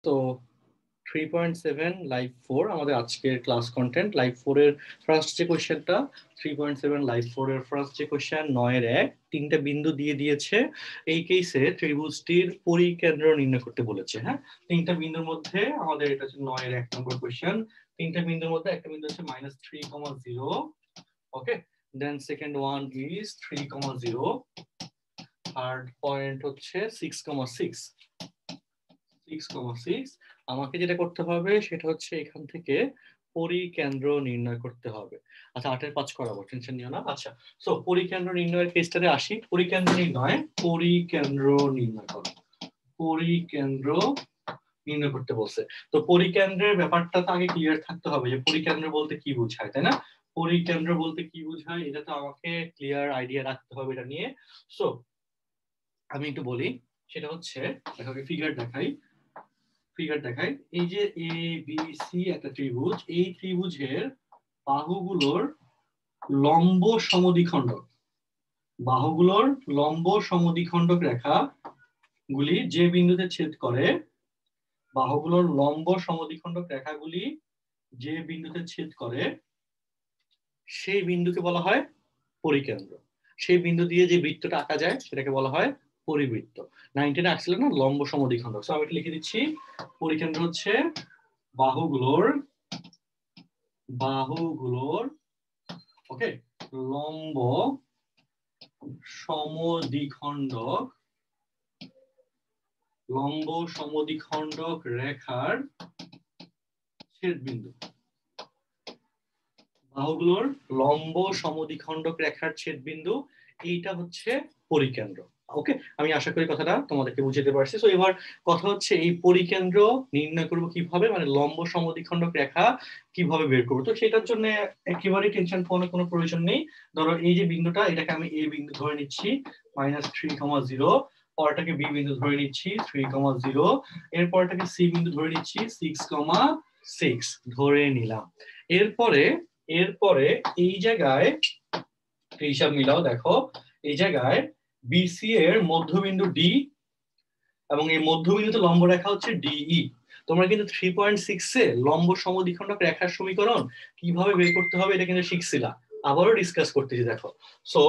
তো 3.7 লাইভ 4 আমাদের আজকের ক্লাস কন্টেন্ট। লাইভ 4 এর ফার্স্ট যে কোশ্চেনটা 3.7 লাইভ 4 এর ফার্স্ট যে কোশ্চেন 9 এর 1 তিনটা বিন্দু দিয়ে দিয়েছে। এই কেসে ত্রিভুজটির পরিকেন্দ্র নির্ণয় করতে বলেছে। হ্যাঁ, তিনটা বিন্দুর মধ্যে আমাদের এটা হচ্ছে 9 এর 1 নম্বর কোশ্চেন। তিনটা বিন্দুর মধ্যে একটা বিন্দু হচ্ছে -3,0, okay. Then second one is 3,0, third point হচ্ছে 6,6। আমাকে যেটা করতে হবে সেটা হচ্ছে এখান থেকে পরিকেন্দ্র নির্ণয় করতে হবে। আচ্ছা, 8 এর 5 করাবো, টেনশন নিও না। আচ্ছা, সো পরিকেন্দ্র নির্ণয়ের কেসটাতে আসি। পরিকেন্দ্র নির্ণয় করো। পরিকেন্দ্র নির্ণয় করতে বলছে। তো পরিকেন্দ্রের ব্যাপারটা তো আগে ক্লিয়ার থাকতে হবে যে পরিকেন্দ্র বলতে কি বোঝায়, তাই না? পরিকেন্দ্র বলতে কি বোঝায় এটা তো আমাকে ক্লিয়ার আইডিয়া রাখতে হবে এটা নিয়ে। সো আমি একটু বলি, সেটা হচ্ছে ফিগার দেখাই। এই যে এ বি সি একটা ত্রিভুজ, এই ত্রিভুজের বাহুগুলোর লম্ব সমদ্বিখণ্ডক রেখা গুলি যে বিন্দুতে ছেদ করে, বাহুগুলোর লম্ব সমদ্বিখণ্ডক রেখাগুলি যে বিন্দুতে ছেদ করে সেই বিন্দুকে বলা হয় পরিকেন্দ্র। সেই বিন্দু দিয়ে যে বৃত্তটা আঁকা যায় সেটাকে বলা হয় পরিবৃত্ত। 19 আসছিল না লম্ব সমদ্বিখণ্ডক। সো আমি লিখে দিচ্ছি, পরিকেন্দ্র হচ্ছে বাহুগুলোর ওকে লম্ব সমদ্বিখণ্ডক রেখার ছেদবিন্দু। বাহুগুলোর লম্ব সমদ্বিখণ্ডক রেখার ছেদবিন্দু, এইটা হচ্ছে পরিকেন্দ্র। ওকে, আমি আশা করি কথাটা তোমাদেরকে বুঝাতে পারছি। তো এবার কথা হচ্ছে এই পরিকেন্দ্র নির্ণয় করব কিভাবে, মানে লম্ব সমদ্বিখণ্ডক রেখা কিভাবে বের করবো। তো সেটার জন্য একেবারে টেনশন কোনো প্রয়োজন নেই। ধরো এই যে বিন্দুটা, এটাকে আমি এ বিন্দু ধরে নিচ্ছি -3,0, পরটাকে বি বিন্দু ধরে নিচ্ছি 3,0, এর পরটাকে সি বিন্দু ধরে নিচ্ছি 6,6 ধরে নিলাম। এরপরে এই জায়গায় হিসাব মিলাও, দেখো এই জায়গায় বিসি এর মধ্যবিন্দু ডি এবং এই মধ্যবিন্দুতে লম্ব রেখা হচ্ছে ডিই। তোমরা কিন্তু 3.6 এ লম্ব সমদ্বিখণ্ডক রেখার সমীকরণ কিভাবে বের করতে হবে এটা কিন্তু শিখছিলা, আবারও ডিসকাস করতেছি। দেখো, সো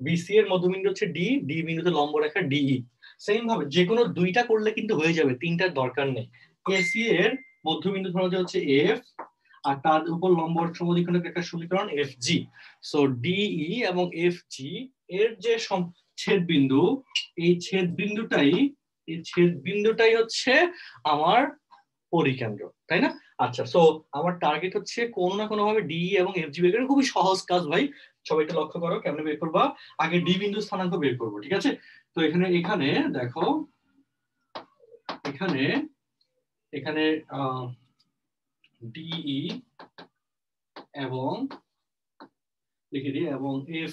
বিসি এর মধ্যবিন্দু হচ্ছে ডি, ডি বিন্দুতে লম্ব রেখা ডিই। সেম ভাবে যে কোনো দুইটা করলে কিন্তু হয়ে যাবে, তিনটার দরকার নেই। এসি এর মধ্যবিন্দু ধরা হচ্ছে এফ, আর তার উপর লম্ব সমদ্বিখণ্ডক রেখার সমীকরণ এফ জি। সো ডিই এবং এফ জি এর যে ছেদবিন্দু, এই ছেদবিন্দুটাই হচ্ছে আমার পরিকেন্দ্র, তাই না? আচ্ছা, সো আমার টার্গেট হচ্ছে কোনো না কোনো ভাবে ডি এবং এফ জি বের করা। খুবই সহজ কাজ ভাই, সবাই একটু লক্ষ্য করো কেমনে বের করবা। আগে ডি বিন্দু স্থানাঙ্ক বের করবো, ঠিক আছে? তো এখানে দেখো, এখানে ডিই এবং লিখে দিই এবং এফ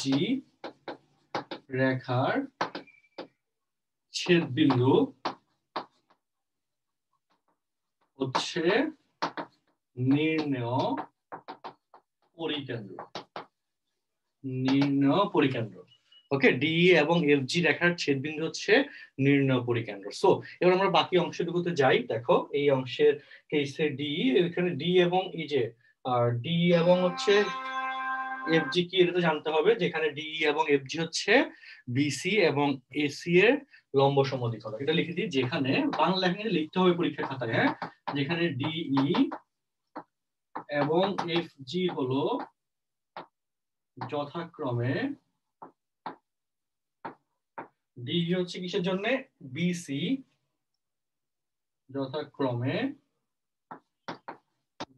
জি রেখার ছেদবিন্দু হচ্ছে নির্ণেয় পরিকেন্দ্র। ওকে, ডি এবং এফ জি রেখার ছেদবিন্দু হচ্ছে নির্ণেয় পরিকেন্দ্র। সো এবার আমরা বাকি অংশটুকুতে যাই। দেখো এই অংশের কেসে ডি, এখানে ডি এবং এই যে ডি এবং হচ্ছে এফ জি কি এটা তো জানতে হবে, যেখানে ডি এবং এফ জি হচ্ছে বিসি এবং এসি এর লম্ব সমদ্বিখণ্ডক। এটা লিখে দিই, যেখানে বাংলা লেখা লিখতে হবে পরীক্ষা খাতায়, হ্যাঁ, যেখানে ডিই এবং এফ জি হলো যথাক্রমে, ডি হচ্ছে কিসের জন্য, বিসি, যথাক্রমে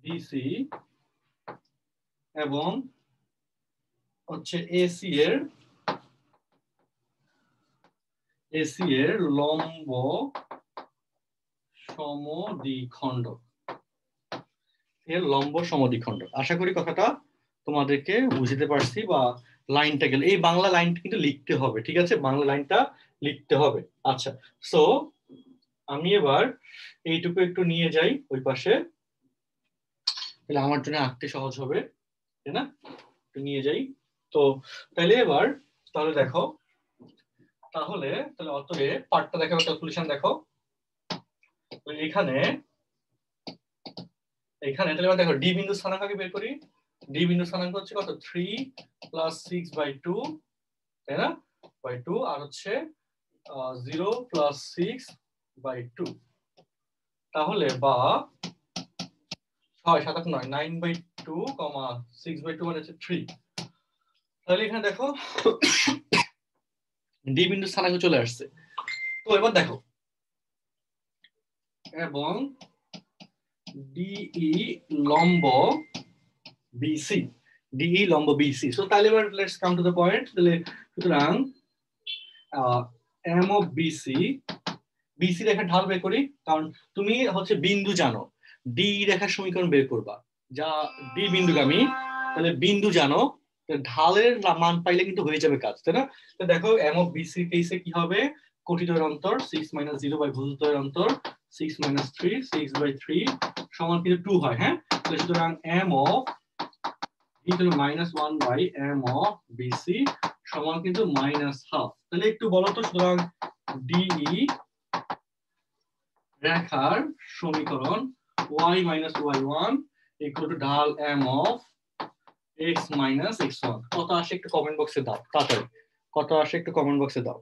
বিসি এবং হচ্ছে এসি এর লম্ব সমদ্বিখণ্ডক, আশা করি কথাটা তোমাদেরকে বুঝতে পারছি, বা লাইনটা গেলে এই বাংলা লাইনটা কিন্তু লিখতে হবে, ঠিক আছে? বাংলা লাইনটা লিখতে হবে। আচ্ছা, সো আমি এবার এইটুকু একটু নিয়ে যাই ওই পাশে, তাহলে আমার জন্য আঁকতে সহজ হবে, তাই না? একটু নিয়ে যাই। তো তাহলে এবার তাহলে দেখো তাহলে অতএব পার্টটা দেখো, ক্যালকুলেশন দেখো। এখানে তাহলে এবার দেখো ডি বিন্দু স্থানাঙ্ককে বের করি। ডি বিন্দু স্থানাঙ্ক হচ্ছে কত, 3 + 6/2, তাই না, বাই 2, আর হচ্ছে 0 + 6/2। তাহলে বা 6 7 8 9 9/2, 6/2 মানে হচ্ছে 3। তাহলে এখানে দেখো ডি বিন্দু স্থানাঙ্ক চলে আসছে। তো এবার দেখো, এবং ডিই লম্ব বিসি, ডিই লম্ব বিসি। সো তাহলে এবার let's come to the point. তাহলে সুতরাং এম অফ বিসি, বিসি রেখার ঢাল বের করি। কারণ তুমি হচ্ছে বিন্দু জানো, ডি রেখার সমীকরণ বের করবা, যা ডি বিন্দুগামী, তাহলে বিন্দু জানো, ঢালের মান পাইলে কিন্তু হয়ে যাবে কাজ, তাই না? তো দেখো এম অফ বিসি কেসে কি হবে, কটিদ্বয়ের অন্তর 6 - 0 বাই ভুজদ্বয়ের অন্তর 6 - 3, 6/3 সমান কিন্তু 2 হয়। হ্যাঁ, সুতরাং এম অফ -1/m/BC সমান কিন্তু -1/2। তাহলে একটু বলো তো, সুতরাং ডিই রেখার সমীকরণ y - y1 = ঢাল m of x - x1 কত আসে একটু কমেন্ট বক্সে দাও তাড়াতাড়ি, কত আসে একটু কমেন্ট বক্সে দাও।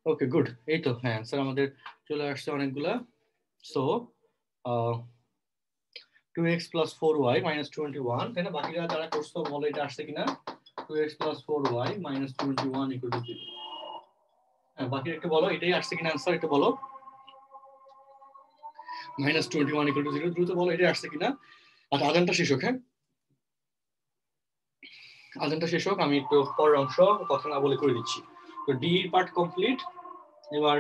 ওকে, গুড। এই তো, হ্যাঁ, অ্যান্সার আমাদের চলে আসছে অনেকগুলা। So 2x plus 4y minus 21, তাই না? বাকিরা যারা করছো বলো এটা আসছে কিনা। 2x plus 4y minus 21 equal to 0। হ্যাঁ, বাকি একটু বলো এটাই আসছে কিনা आंसर একটু বলো। minus 21 equal to 0 দ্রুত বলো এটাই আসছে কিনা। আচ্ছা, আজানটা শেষ হোক। হ্যাঁ, আজানটা শেষ হোক, আমি একটু পরের অংশ কথা না বলে করে দিচ্ছি। তো ডি পার্ট কমপ্লিট। এবার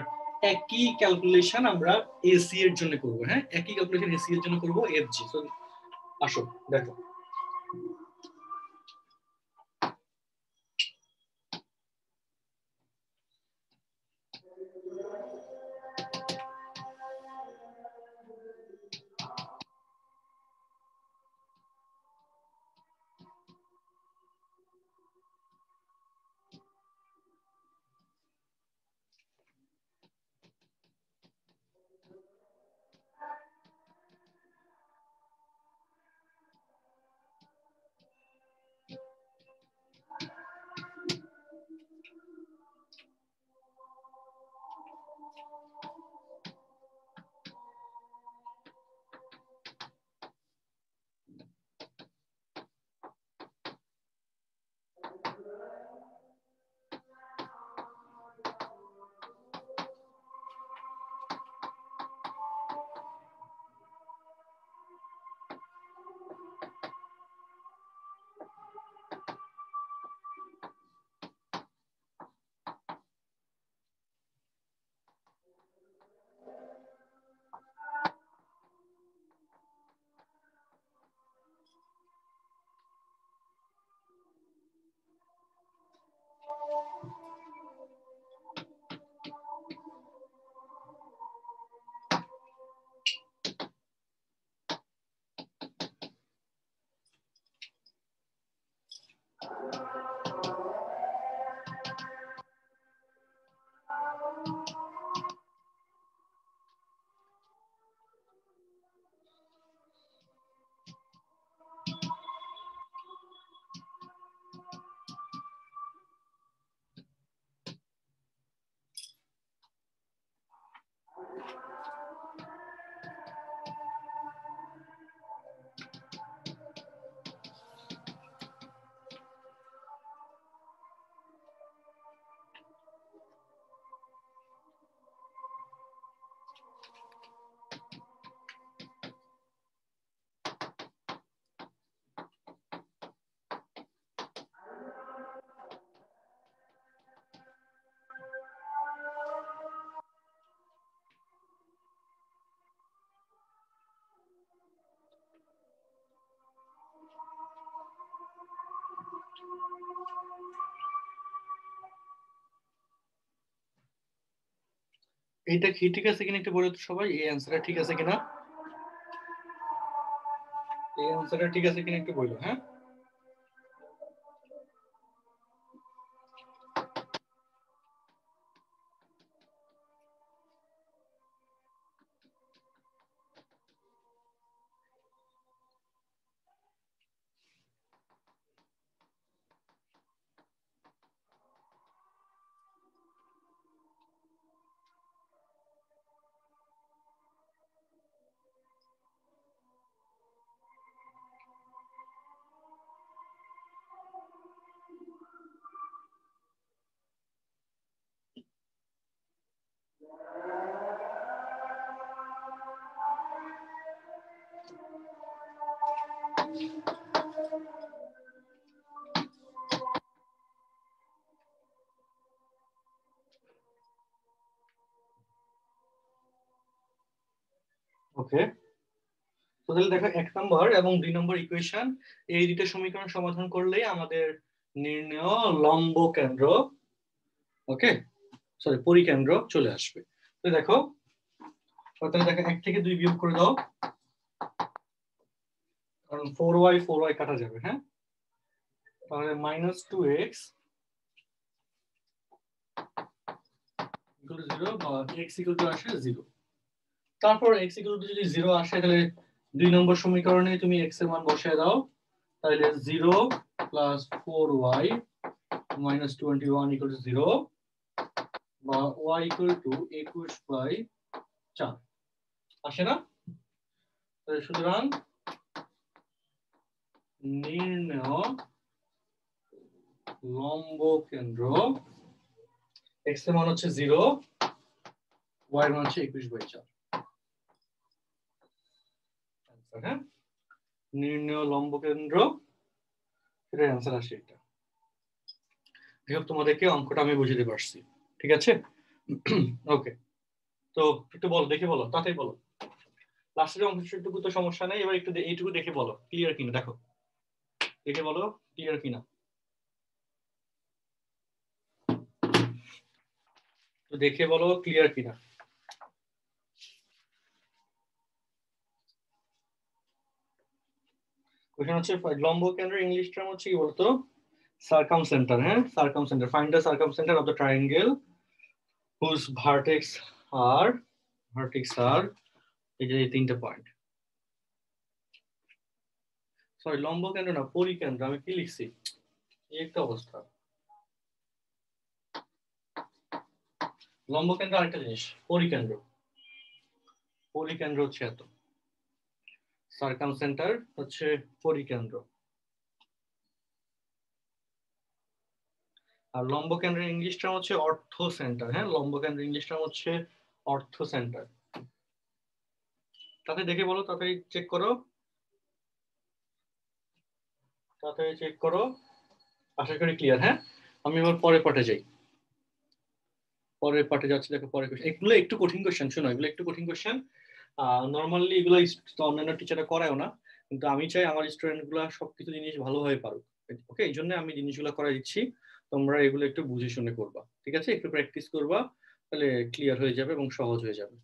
একই ক্যালকুলেশন আমরা এসি এর জন্য করব। হ্যাঁ, একই ক্যালকুলেশন এসি এর জন্য করব এফজি। সো আসো দেখো। এইটা কি ঠিক আছে কিনা একটু বলো তো সবাই, এই অ্যান্সারটা ঠিক আছে কিনা, এই অ্যান্সারটা ঠিক আছে কিনা একটু বলো। হ্যাঁ, ওকে। তো তাহলে দেখো 1 নম্বর এবং 2 নম্বর ইকুয়েশন, এই দুটো সমীকরণ সমাধান করলেই আমাদের নির্ণেয় লম্ব কেন্দ্র, ওকে সরি পরিকেন্দ্র চলে আসবে। তো দেখো, তাহলে দেখো 1 থেকে 2 বিয়োগ করে দাও, কারণ 4y কাটা যাবে। হ্যাঁ, তাহলে -2x = 0 বা x = আসে 0। তারপর x = যদি 0 আসে তাহলে 2 নম্বর সমীকরণে তুমি x এর মান বসিয়ে দাও, তাহলে 0 + 4y - 21 = 0 বা y = 21/4 আসে না? তাহলে সুতরাং নির্ণয় লম্ব কেন্দ্র, এক্স এর মান হচ্ছে 0, ওয়াই এর মান হচ্ছে 21/4। হ্যাঁ, নির্ণয় লম্ব কেন্দ্র, এটার অ্যান্সার আসে এটা। তোমাদেরকে অঙ্কটা আমি বুঝিয়ে দিতে পারছি, ঠিক আছে? ওকে, তো একটু বলো, দেখে বলো, তাড়াতাড়ি বলো। লাস্টের অংশটুকু তো সমস্যা নেই, এবার একটু এইটুকু দেখে বলো ক্লিয়ার কিনা, দেখো দেখে বলো ক্লিয়ার কিনা। তো দেখে বলো ক্লিয়ার কিনা। কোশ্চেন হচ্ছে লম্ব কেন্দ্রের ইংলিশ টার্ম হচ্ছে কি বলতো? সার্কামসেন্টার। হ্যাঁ, circumcentre, find the circumcentre of the triangle whose vertex আর এই যে 3টে পয়েন্ট। সরি, লম্ব কেন্দ্র না, পরিকেন্দ্র। আমি কি লিখছি, এই একটা অবস্থা। লম্ব কেন্দ্র আরেকটা জিনিস, পরিকেন্দ্র। পরিকেন্দ্র হচ্ছে এত, সার্কামসেন্টার হচ্ছে পরিকেন্দ্র। আর লম্ব কেন্দ্রের ইংলিশ টার্ম হচ্ছে অর্থ সেন্টার। হ্যাঁ, লম্ব কেন্দ্রের ইংলিশ টার্ম হচ্ছে অর্থ সেন্টার। তাতে দেখে বলো, তাড়াতাড়ি চেক করো, তাড়াতাড়ি চেক করো। আশা করি ক্লিয়ার। হ্যাঁ, আমি এবার পরের পার্টে যাই। পরের পার্টে যাচ্ছি, দেখো পরের কোশ্চেন। এগুলো একটু কঠিন কোশ্চেন, শোনো, এগুলো একটু কঠিন কোশ্চেন। নর্মালি এগুলো অন্যান্য টিচাররা করায়ও না, কিন্তু আমি চাই আমার স্টুডেন্ট গুলা সবকিছু জিনিস ভালোভাবে পারুক। ওকে, এই জন্য আমি জিনিসগুলো করাই দিচ্ছি। তোমরা এগুলো একটু বুঝে শুনে করবা, ঠিক আছে? একটু প্র্যাকটিস করবা, তাহলে ক্লিয়ার হয়ে যাবে এবং সহজ হয়ে যাবে।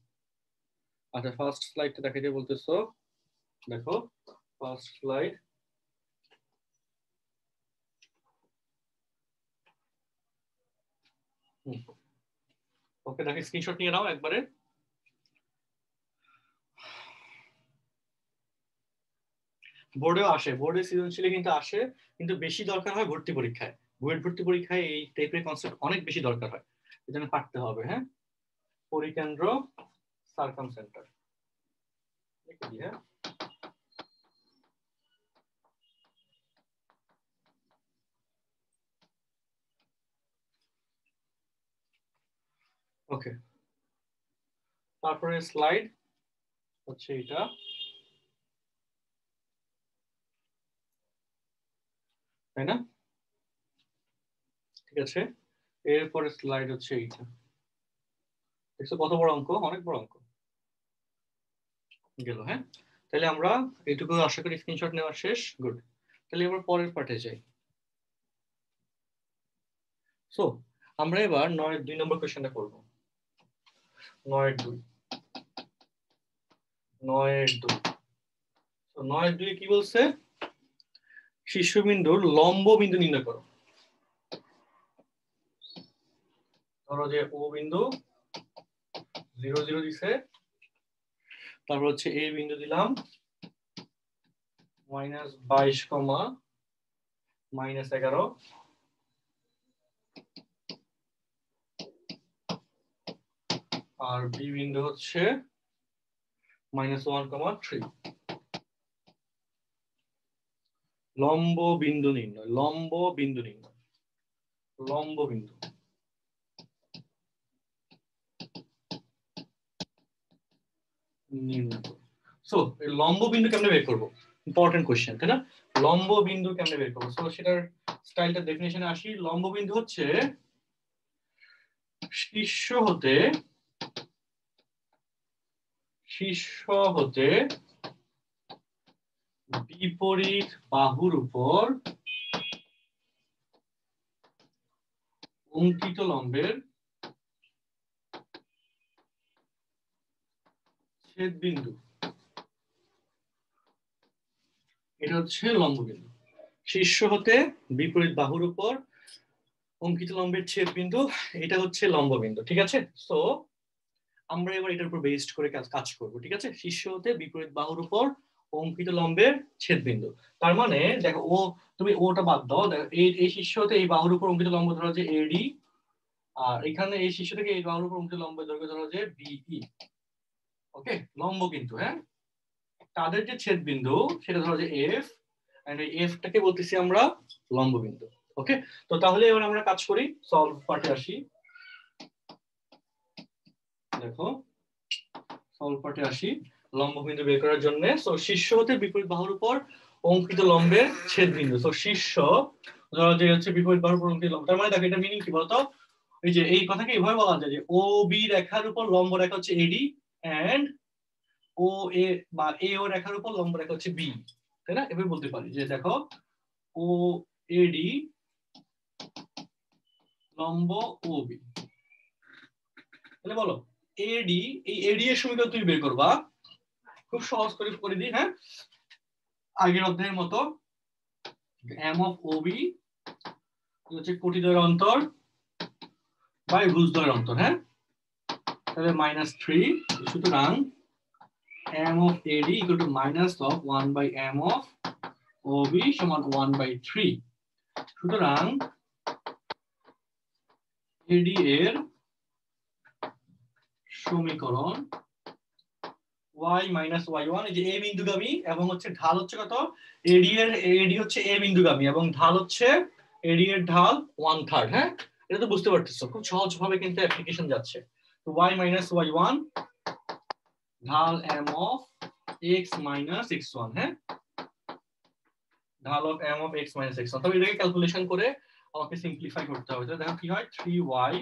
আচ্ছা, ফার্স্ট স্লাইডটা দেখাইতে বলতেছো, দেখো ফার্স্ট স্লাইড। ওকে, দেখো স্ক্রিনশট নিয়ে নাও একবারে। বোর্ডেও আসে, বোর্ডে সৃজনশীলে কিন্তু আসে, কিন্তু বেশি দরকার হয় ভর্তি পরীক্ষায়। বুয়েট ভর্তি পরীক্ষায় এই টাইপের কনসেপ্ট অনেক বেশি দরকার হয়, এজন্য পারতে হবে। হ্যাঁ, পরিকেন্দ্র, সার্কাম সেন্টার, হ্যাঁ। ওকে, তারপরে স্লাইড হচ্ছে এটা, তাই না? ঠিক আছে, এরপরে স্লাইড হচ্ছে এইটা। দেখছো কত বড় অঙ্ক, অনেক বড় অঙ্ক গেল। হ্যাঁ, তাহলে আমরা এইটুকু আশা করি স্ক্রিনশট নেওয়া শেষ। গুড, তাহলে এবার পরের পার্টে যাই। সো আমরা এবার 9-2 নম্বর কোশ্চেনটা করবো। 9-2, 9-2। 9-2 কি বলছে? শীর্ষবিন্দুর লম্ব বিন্দু নির্ণয় করো। ধরো যে ও বিন্দু 0 0 দিছে, তারপর হচ্ছে এ বিন্দু দিলাম -22, -11, আর বি বিন্দু হচ্ছে -1, 3। লম্ব বিন্দু নির্ণয়, লম্ব বিন্দু নির্ণয়, লম্ব বিন্দু নির্ণয়। সো লম্ব বিন্দু কেমনে বের করবো, ইম্পর্টেন্ট কোশ্চেন, তাই না? লম্ব বিন্দু কেমনে বের করবো? সো সেটার স্টাইলটা ডেফিনিশনে আসি। লম্ব বিন্দু হচ্ছে শীর্ষ হতে বিপরীত বাহুর উপর অঙ্কিত লম্বের ছেদ বিন্দু, এটা হচ্ছে লম্ব বিন্দু। শীর্ষ হতে বিপরীত বাহুর উপর অঙ্কিত লম্বের ছেদ বিন্দু, এটা হচ্ছে লম্ব বিন্দু, ঠিক আছে? সো আমরা এবার এটার উপর বেসড করে কাজ করব, ঠিক আছে? শীর্ষ হতে বিপরীত বাহুর উপর অঙ্কিত লম্বের ছেদ বিন্দু, তার মানে দেখো ও, তুমি ওটা বাদ দাও, দেখো এই শীর্ষ হতে এই বাহুর উপর অঙ্কিত লম্ব ধরা যে এডি, আর এখানে এই শীর্ষ থেকে এই বাহুর উপর অঙ্কিত লম্ব দৈর্ঘ্য ধরা যে বিই। ওকে, লম্ব কিন্তু, হ্যাঁ, তাদের যে ছেদ বিন্দু সেটা ধরা যে এফ, এন্ড এই এফটাকে বলতেছি আমরা লম্ব বিন্দু। ওকে, তো তাহলে এবার আমরা কাজ করি, সলভ পার্টে আসি। দেখো সলভ পার্টে আসি লম্ব বিন্দু বের করার জন্য। সো শীর্ষ হতে বিপরীত বাহুর উপর অঙ্কিত লম্বের ছেদ বিন্দু। সো শীর্ষ যে হচ্ছে বিপরীত বাহুর উপর অঙ্কিত লম্ব, তার মানে দেখো এটা মিনিং কি বলতো, এই যে এই কথাকে এইভাবে বলা যায় যে ও বি রেখার উপর লম্ব রেখা হচ্ছে এডি, এন্ড ও এ বা এ ও রেখার উপর লম্ব রেখা হচ্ছে বি, তাই না? এভাবে বলতে পারি যে দেখো ও এডি লম্ব ও বি। তাহলে বলো এডি, এই এডি এর সমীকরণ তুমি বের করবা, খুব সহজ করে করে দিই। হ্যাঁ, আগের অধ্যায়ের মতো এম অফ ও বি হচ্ছে কোটিদ্বয়ের অন্তর বাই ভুজদ্বয়ের অন্তর। হ্যাঁ, তাহলে -3, সুতরাং m of AD equal to minus of 1 by m of OB সমান 1/3। সুতরাং AD এর সমীকরণ y minus y1, এই যে a বিন্দুগামী এবং হচ্ছে ঢাল হচ্ছে কত, AD হচ্ছে a বিন্দুগামী এবং ঢাল হচ্ছে AD এর ঢাল 1/3। হ্যাঁ, এটা তো বুঝতে পারতেছো, খুব সহজ ভাবে কিন্তু অ্যাপ্লিকেশন যাচ্ছে। তো y minus y1 ঢাল m of x minus x1। হ্যাঁ, ঢাল of m of x minus x1। তবে এটাকে ক্যালকুলেশন করে আমাকে সিম্পলিফাই করতে হবে। তো দেখো কি হয়, 3y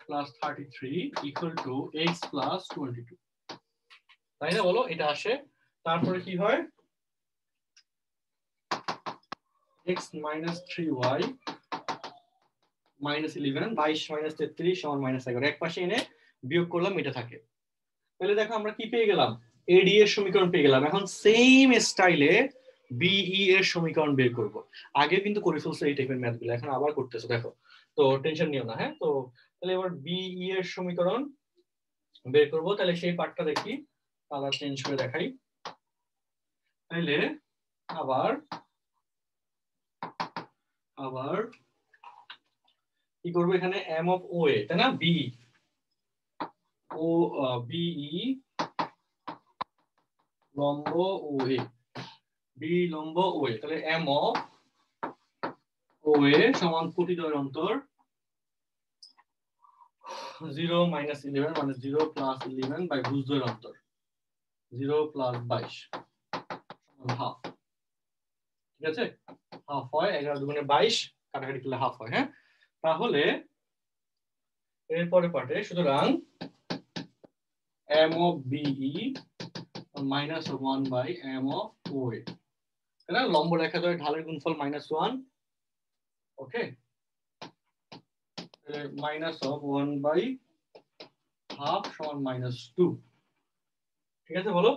plus 33 equal to x plus 22, তাই না? বলো এটা আসে। তারপরে কি হয়, x minus 3y minus 11, 22 minus 33 সমান -11, এক পাশে এনে বিয়োগ করলাম, এটা থাকে। তাহলে দেখো আমরা কি পেয়ে গেলাম, এডি এর সমীকরণ পেয়ে গেলাম। এখন সেম স্টাইলে বিই এর সমীকরণ বের করব। আগে কিন্তু করে ফেলছো এই টাইপের ম্যাথগুলো, এখন আবার করতেছো, দেখো তো টেনশন নিও না। হ্যাঁ, তো তাহলে এবার বিই এর সমীকরণ বের করব। তাহলে সেই পার্টটা দেখি, কালার চেঞ্জ করে দেখাই। তাহলে আবার আবার কি করব, এখানে m of OA, তাই না, বি ও বিই লম্ব OA, বি লম্ব OA, তাহলে m of OA সমান কোটিদ্বয়ের অন্তর 0 minus 11 মানে 0 plus 11 বাই ভুজদ্বয়ের অন্তর 0 plus 22 সমান হাফ। ঠিক আছে, হাফ হয়, 11 দুগুণে 22, কাটাকাটি করলে হাফ হয়। হ্যাঁ, তাহলে এরপরে পার্টে, সুতরাং m of BE minus 1 by m of OA, তাই না? লম্ব রেখা ধরে ঢালের গুণফল -1, ওকে, minus of 1 by half সমান -2। ঠিক আছে, বলো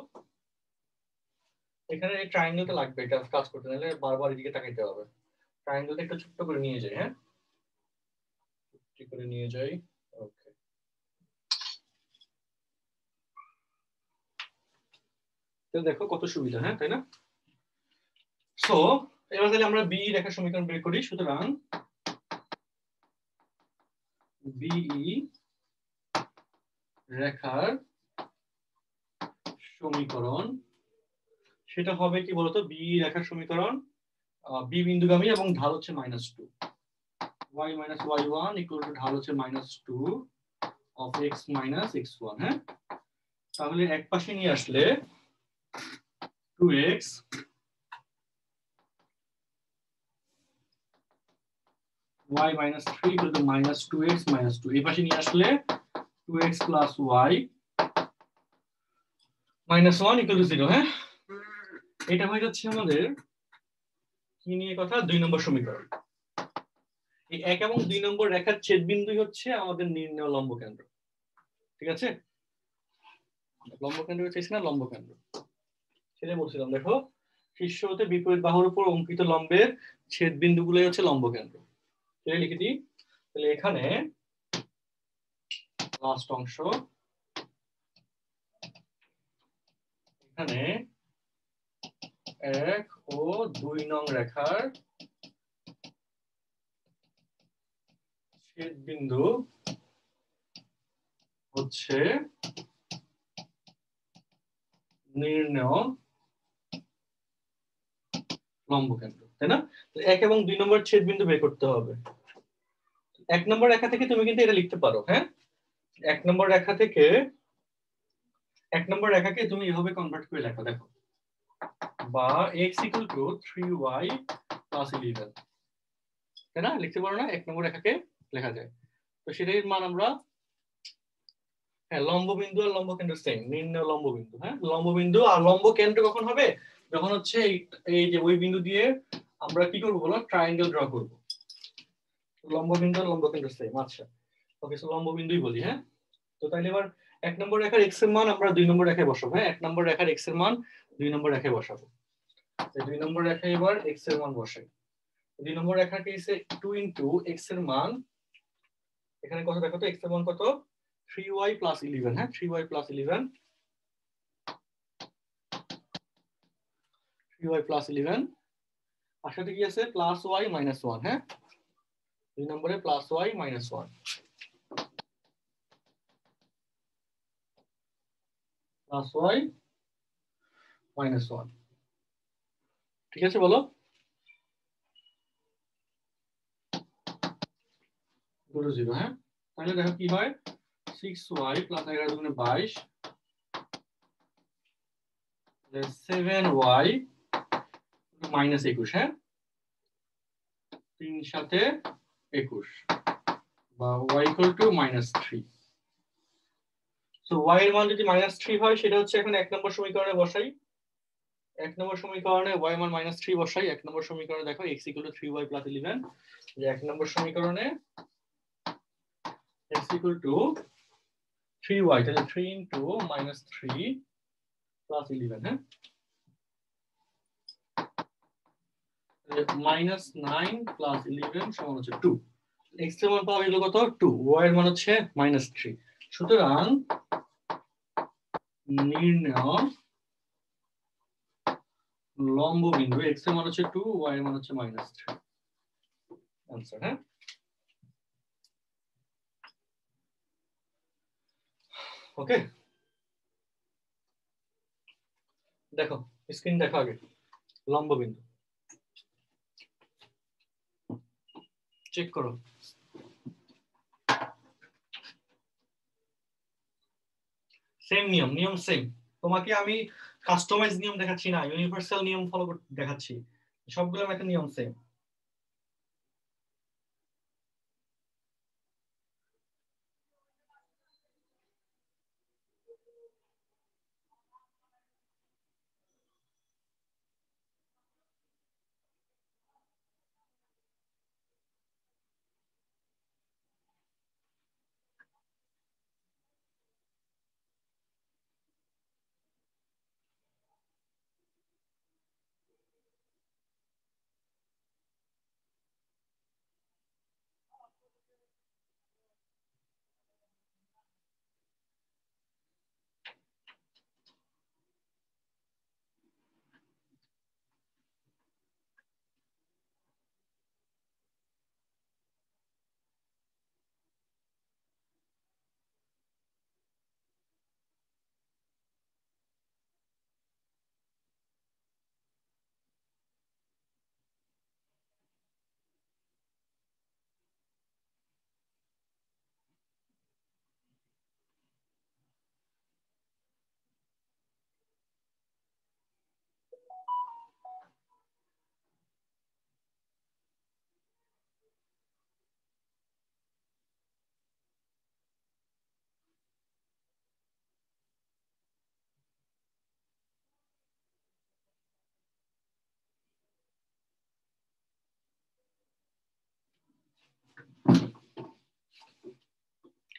এখানে এই ট্রায়াঙ্গেলটা লাগবে, এটা কাজ করতে হলে বারবার এদিকে তাকাইতে হবে। ট্রায়াঙ্গেলটা একটু ছোট্ট করে নিয়ে যাই। হ্যাঁ, ঠিক করে নিয়ে যাই। ওকে, তো দেখো কত সুবিধা। হ্যাঁ, তাই না? সো এবার তাহলে আমরা বি রেখার সমীকরণ বের করি। সুতরাং বিই রেখার সমীকরণ সেটা হবে কি বলতো, বি রেখার সমীকরণ বি বিন্দুগামী এবং ঢাল হচ্ছে -2, y minus y1 equal to ঢাল হচ্ছে -2 of x minus x1। হ্যাঁ, তাহলে এক পাশে নিয়ে আসলে 2x y minus 3 equal to -2x minus 2, এই পাশে নিয়ে আসলে 2x plus y minus 1 equal to 0। হ্যাঁ, এটা হয়ে যাচ্ছে আমাদের কি নিয়ে কথা, 2 নম্বর সমীকরণ। এই 1 এবং 2 নম্বর রেখার ছেদবিন্দুই হচ্ছে আমাদের নির্ণয় লম্ব কেন্দ্র। ঠিক আছে, লম্ব কেন্দ্র হচ্ছে না, লম্ব কেন্দ্র সেটা বলছিলাম। দেখো শীর্ষ হতে বিপরীত বাহুর উপর অঙ্কিত লম্বের ছেদবিন্দুগুলোই হচ্ছে লম্ব কেন্দ্র। সেটা লিখে দিই। তাহলে এখানে লাস্ট অংশ, এখানে 1 ও 2 নং রেখার ছেদবিন্দু হচ্ছে নির্ণয় লম্ব কেন্দ্র, তাই না? তো 1 এবং 2 নম্বর ছেদ বিন্দু বের করতে হবে। 1 নম্বর রেখা থেকে তুমি কিন্তু এটা লিখতে পারো, হ্যাঁ? 1 নম্বর রেখা থেকে 1 নম্বর রেখাকে তুমি এভাবে কনভার্ট করে লেখো, দেখো, বা x = 3y + 11, তাই না? লিখতে পারো না? 1 নম্বর রেখাকে লেখা যায়। তো সেটার মান আমরা, হ্যাঁ, লম্ব বিন্দু আর লম্ব কেন্দ্র সেম, নির্ণয় লম্ব বিন্দু। হ্যাঁ, লম্ব বিন্দু আর লম্ব কেন্দ্র কখন হবে? যখন হচ্ছে এই যে ওই বিন্দু দিয়ে আমরা কি করব বলো, ট্রায়াঙ্গেল ড্র করব। লম্ব বিন্দু আর লম্ব কেন্দ্র সেম। আচ্ছা, ওকে, সো লম্ব বিন্দুই বলি। হ্যাঁ, তো তাহলে এবার 1 নম্বর রেখার x এর মান আমরা 2 নম্বর রেখায় বসাবো। হ্যাঁ, 1 নম্বর রেখার x এর মান 2 নম্বর রেখায় বসাবো। তাই 2 নম্বর রেখায় এবার x এর মান বসাই। 2 নম্বর রেখাকে এসে 2 * x এর মান, এখানে কত দেখো তো, x এর মান কত? 3y + 11। হ্যাঁ, 3y + 11, 3y + 11, আর সাথে কি আছে? +y - 1। হ্যাঁ, 2 নম্বরে +y - 1, +y - 1, ঠিক আছে? বলো, 2 0। হ্যাঁ, তাহলে দেখো কি হয়, 6y + 11 × 22, 7y - 21। হ্যাঁ, 3 সাথে 21, বা y = -3। সো y এর মান যদি -3 হয়, সেটা হচ্ছে এখন 1 নম্বর সমীকরণে বসাই। 1 নম্বর সমীকরণে y মান -3 বসাই। 1 নম্বর সমীকরণে দেখো x = 3y + 11, যে 1 নম্বর সমীকরণে x = 3y, তাহলে 3 × -3 + 11। হ্যাঁ, -9 + 11 = 2। x এর মান পাওয়া গেল কত? 2, y এর মান হচ্ছে -3। সুতরাং নির্ণয় লম্ব বিন্দু, x এর মান হচ্ছে 2, y এর মান হচ্ছে -3। आंसर। হ্যাঁ, ওকে, দেখো স্ক্রিন দেখো আগে, লম্ব বিন্দু চেক করো। সেম নিয়ম, নিয়ম সেম। তোমাকে আমি কাস্টমাইজ নিয়ম দেখাচ্ছি না, ইউনিভার্সাল নিয়ম ফলো করতে দেখাচ্ছি। সবগুলো ম্যাথের নিয়ম সেম।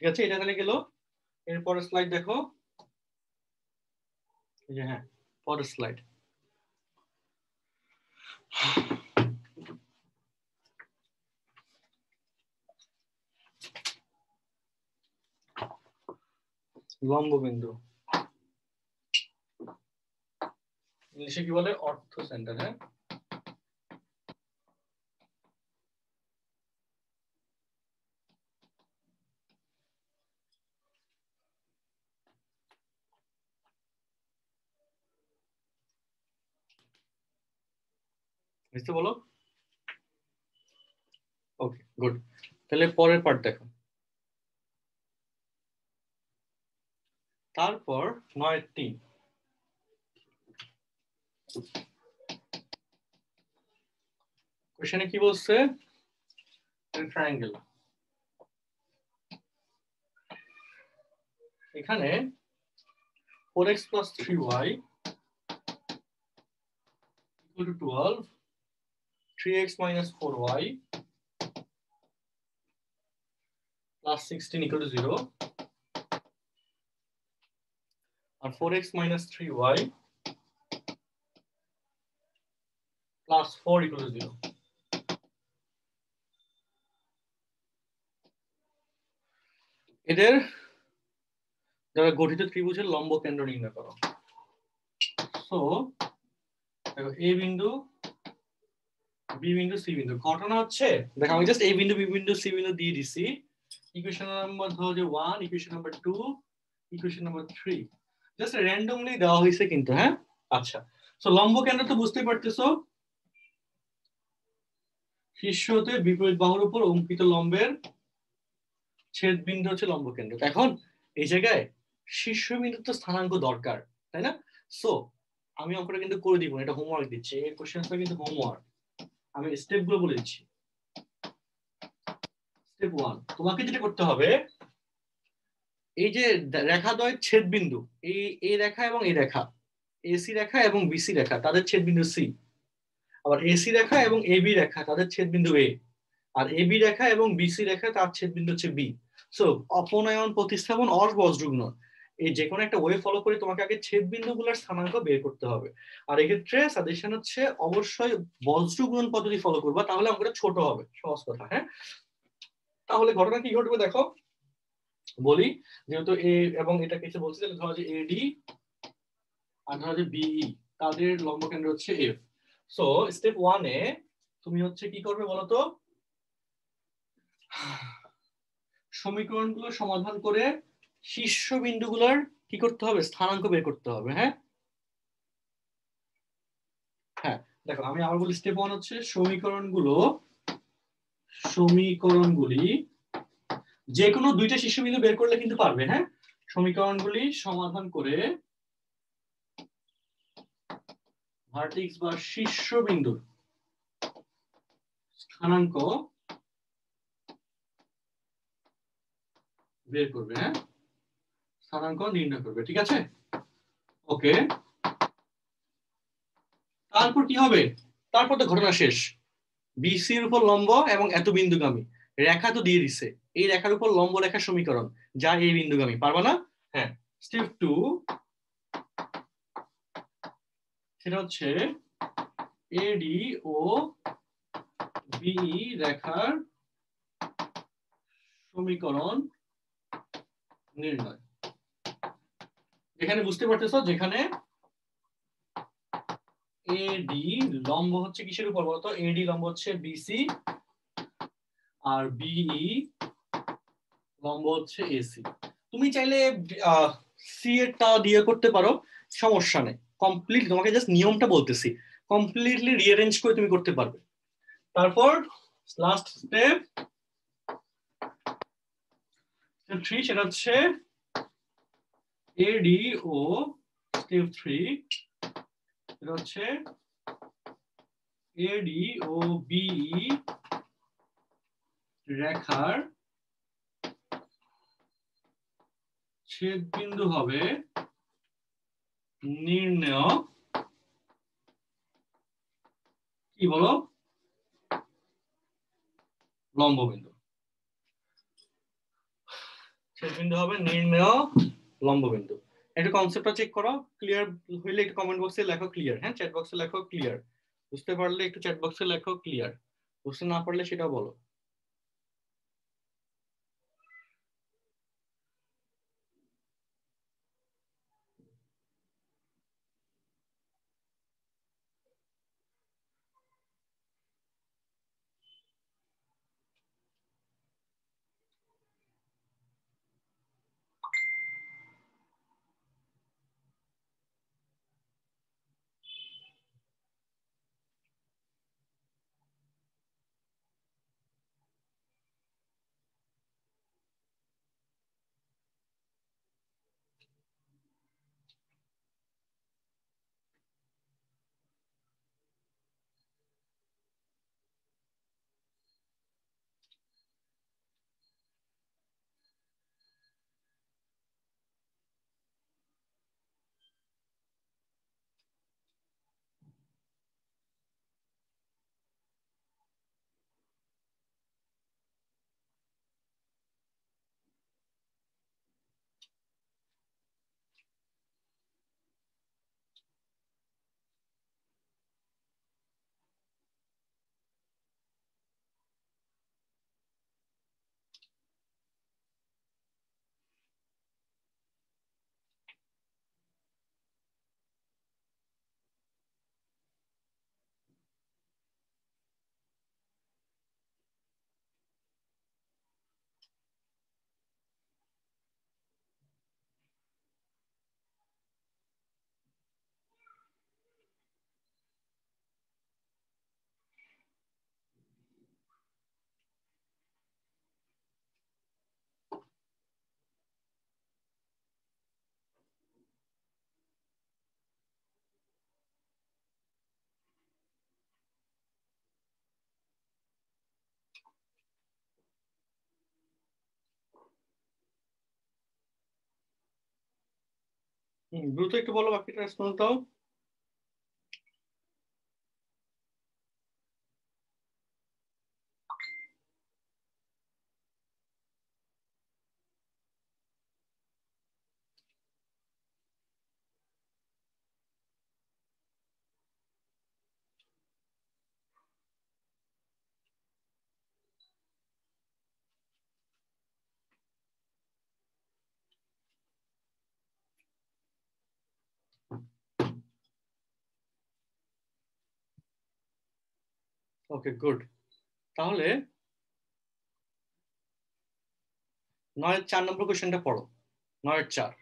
ঠিক আছে, এটা তাহলে গেল। এর পরের স্লাইড দেখো, এই যে, হ্যাঁ, পরের স্লাইড। লম্ব বিন্দু, ইংলিশে কি বলে? অর্থ সেন্টার। হ্যাঁ, বুঝতে বলো। ওকে, গুড। তাহলে পরের পার্ট দেখো। তারপর 9-3 কোশ্চেনে কি বলছে? ট্রায়াঙ্গেল। এখানে 4x + 3y = 12, 3x - 4y + 16 = 0, আর 4x - 3y + 4 = 0। এদের দ্বারা গঠিত ত্রিভুজের লম্ব কেন্দ্র নির্ণয় করো। সো দেখো, এ বিন্দু, বি বিন্দু, সি বিন্দু। ঘটনা হচ্ছে দেখো, আমি জাস্ট এ বিন্দু, বি বিন্দু, সি বিন্দু দিয়ে দিছি। ইকুয়েশন নাম্বার ধরো যে 1, equation number 2, equation number 3 just randomly দেওয়া হয়েছে কিন্তু, হ্যাঁ। আচ্ছা, সো লম্ব কেন্দ্র তো বুঝতেই পারতেছো, শীর্ষ হতে বিপরীত বাহুর উপর অঙ্কিত লম্বের ছেদ বিন্দু হচ্ছে লম্ব কেন্দ্র। এখন এই জায়গায় শীর্ষবিন্দুর তো স্থানাঙ্ক দরকার, তাই না? সো আমি অঙ্কটা কিন্তু করে দিব না, এটা হোমওয়ার্ক দিচ্ছি, এই কোশ্চেনটা কিন্তু হোমওয়ার্ক। আমি স্টেপগুলো বলে দিচ্ছি। স্টেপ 1, তোমাকে যেটা করতে হবে, এই যে রেখাদ্বয় ছেদ বিন্দু, এই রেখা এবং এই রেখা, এসি রেখা এবং বিসি রেখা, তাদের ছেদ বিন্দু সি। আবার এসি রেখা এবং এবি রেখা, তাদের ছেদ বিন্দু এ। আর এবি রেখা এবং বিসি রেখা, তার ছেদ বিন্দু হচ্ছে বি। সো অপনয়ন, প্রতিস্থাপন, অর বজ্রঘূর্ণ, এই যে কোনো একটা ওয়ে ফলো করে তোমাকে আগে ছেদ বিন্দুগুলোর স্থানাঙ্ক বের করতে হবে। আর এক্ষেত্রে সাজেশন হচ্ছে অবশ্যই বজ্রঘূর্ণন পদ্ধতি ফলো করবা, তাহলে অঙ্কটা ছোট হবে। সহজ কথা, হ্যাঁ। তাহলে ঘটনা কি ঘটবে দেখো, বলি। যেহেতু এ এবং এটা কিছু বলছি, তাহলে ধরো যে এডি আর ধরো যে বিই, তাদের লম্ব কেন্দ্র হচ্ছে এফ। সো স্টেপ 1 এ তুমি হচ্ছে কি করবে বলতো, সমীকরণগুলো সমাধান করে শীর্ষবিন্দুগুলোর কি করতে হবে, স্থানাঙ্ক বের করতে হবে, হ্যাঁ। হ্যাঁ, দেখো আমি আবার বলি, স্টেপ 1 হচ্ছে সমীকরণগুলি যে কোনো দুইটা শীর্ষবিন্দু বের করলে কিন্তু পারবে, হ্যাঁ। সমীকরণগুলি সমাধান করে ভার্টেক্স বা শীর্ষবিন্দুর স্থানাঙ্ক বের করবে, হ্যাঁ, স্থানাঙ্ক নির্ণয় করবে, ঠিক আছে। ওকে, তারপর কি হবে? তারপর তো ঘটনা শেষ। বিসির উপর লম্ব এবং এত বিন্দুগামী রেখা তো দিয়ে দিছে, এই রেখার উপর লম্ব রেখার সমীকরণ যা এই বিন্দুগামী, পারবা না? হ্যাঁ। স্টেপ 2, সেটা হচ্ছে এডি ও বিই রেখার সমীকরণ নির্ণয়। এখানে বুঝতে পারতেছো, যেখানে এডি লম্ব হচ্ছে কিসের উপর বলতো, এডি লম্ব হচ্ছে বিসি, আর বিই লম্ব হচ্ছে এসি। তুমি চাইলে সি এরটা দিয়ে করতে পারো, সমস্যা নেই। কমপ্লিট, তোমাকে জাস্ট নিয়মটা বলতেছি, কমপ্লিটলি রিঅ্যারেঞ্জ করে তুমি করতে পারবে। তারপর লাস্ট স্টেপ 3, সেটা হচ্ছে এডি ও স্টেপ 3, এটা হচ্ছে এডি ও বিই রেখার ছেদ বিন্দু হবে নির্ণয়, কি বলো, লম্ব বিন্দু। ছেদ বিন্দু হবে নির্ণয় লম্ব বিন্দু। একটু কনসেপ্টটা চেক করো, ক্লিয়ার হইলে একটু কমেন্ট বক্সে লেখো ক্লিয়ার, হ্যাঁ, চ্যাট বক্সে লেখো ক্লিয়ার। বুঝতে পারলে একটু চ্যাট বক্সে লেখো ক্লিয়ার, বুঝতে না পারলে সেটাও বলো। দ্রুত একটু বলো, বাকিটা রেসপন্স দাও। ওকে, গুড। তাহলে 9-4 নম্বর কোশ্চেনটা পড়ো। 9-4।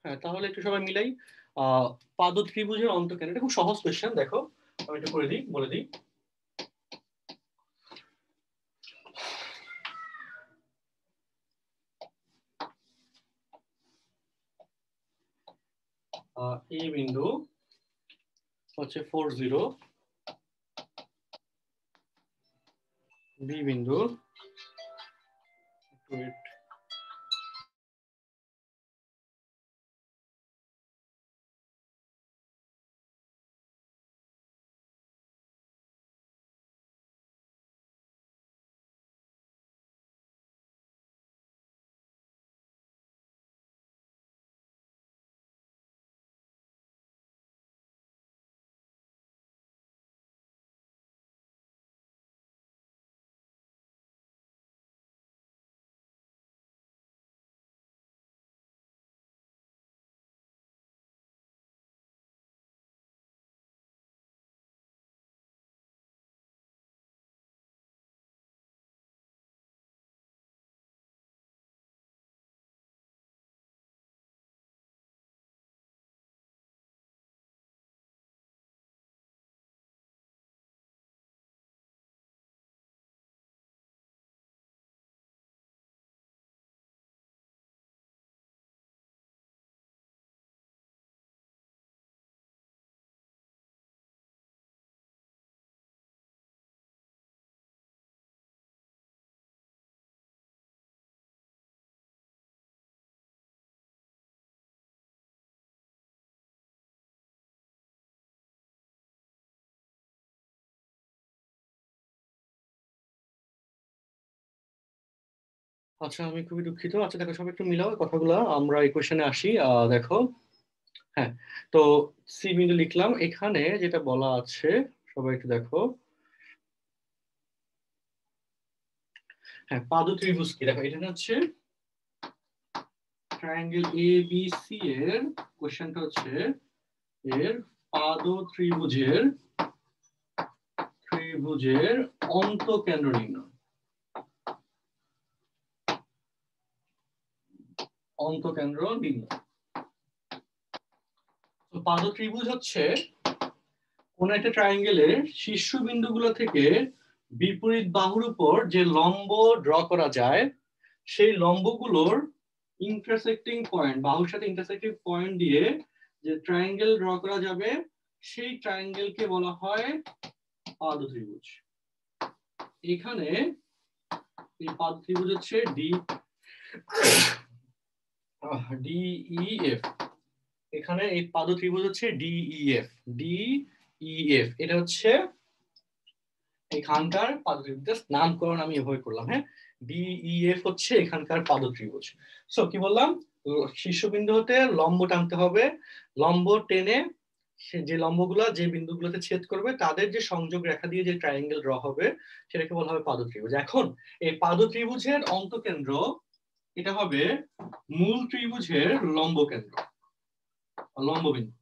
হ্যাঁ, তাহলে একটু সবাই মিলাই। আহ পাদ ত্রিভুজের অন্তঃকেন্দ্র, এটা খুব সহজ কোয়েশ্চেন, দেখো আমি একটু করে দিই, বলে দিই। এ বিন্দু হচ্ছে 40, বি বিন্দু আচ্ছা আমি খুবই দুঃখিত। আচ্ছা দেখো সবাই একটু মিলাও কথাগুলো, আমরা এই কোশ্চেনে আসি। দেখো, হ্যাঁ, তো সি বিন্দু লিখলাম। এখানে যেটা বলা আছে সবাই একটু দেখো, হ্যাঁ, পাদ ত্রিভুজ কি দেখো, এটা হচ্ছে ট্রায়াঙ্গেল এ বি সি এর কোশ্চেনটা হচ্ছে এর পাদ ত্রিভুজের অন্তঃকেন্দ্র নির্ণয়। অন্তঃকেন্দ্র নির্ণয়। তো পাদ ত্রিভুজ হচ্ছে কোন একটা ট্রায়াঙ্গেলের শীর্ষবিন্দুগুলো থেকে বিপরীত বাহুর উপর যে লম্ব ড্র করা যায়, সেই লম্বগুলোর ইন্টারসেক্টিং পয়েন্ট, বাহুর সাথে ইন্টারসেক্টিং পয়েন্ট দিয়ে যে ট্রায়াঙ্গেল ড্র করা যাবে, সেই ট্রায়াঙ্গেলকে বলা হয় পাদ ত্রিভুজ। এখানে এই পাদ ত্রিভুজ হচ্ছে ডিইএফ। এখানে এই পাদ ত্রিভুজ হচ্ছে ডিইএফ। ডিইএফ এটা হচ্ছে এখানকার পাদ ত্রিভুজ। জাস্ট নামকরণ আমি এভাবে করলাম, হ্যাঁ। ডিইএফ হচ্ছে এখানকার পাদ ত্রিভুজ। সো কি বললাম, শীর্ষবিন্দু হতে লম্ব টানতে হবে, লম্ব টেনে যে লম্বগুলা যে বিন্দুগুলোতে ছেদ করবে তাদের যে সংযোগ রেখা দিয়ে যে ট্রায়াঙ্গেল ড্র হবে সেটাকে বলা হবে পাদ ত্রিভুজ। এখন এই পাদ ত্রিভুজের অন্তঃকেন্দ্র এটা হবে মূল ত্রিভুজের লম্ব কেন্দ্র, লম্ববিন্দু।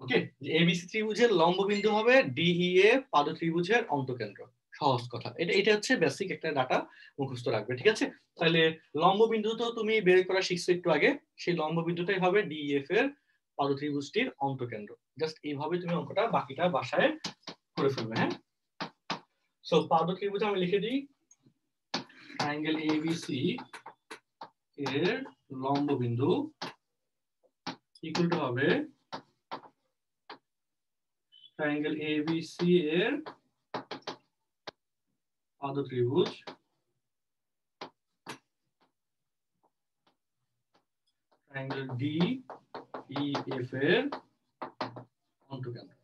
ওকে, এবিসি ত্রিভুজের লম্ব বিন্দু হবে ডিইএ পাদ ত্রিভুজের অন্তঃকেন্দ্র। সহজ কথা, এটা হচ্ছে বেসিক একটা ডাটা, মুখস্থ রাখবে, ঠিক আছে। তাহলে লম্ব বিন্দু তো তুমি বের করা শিখছো একটু আগে, সেই লম্ব বিন্দুটাই হবে ডিইএফ এর পাদ ত্রিভুজটির অন্তঃকেন্দ্র। জাস্ট এইভাবে তুমি অঙ্কটা বাকিটা বাসায় করে ফেলবে, হ্যাঁ। সো পাদ ত্রিভুজ আমি লিখে দিই, ট্রায়াঙ্গেল এবিসি এর লম্ব বিন্দু ইকুয়াল টু হবে ট্রায়াঙ্গেল এবিসি এর পাদ ত্রিভুজ ট্রায়াঙ্গেল ডিইএফ এর অন্তঃকেন্দ্র।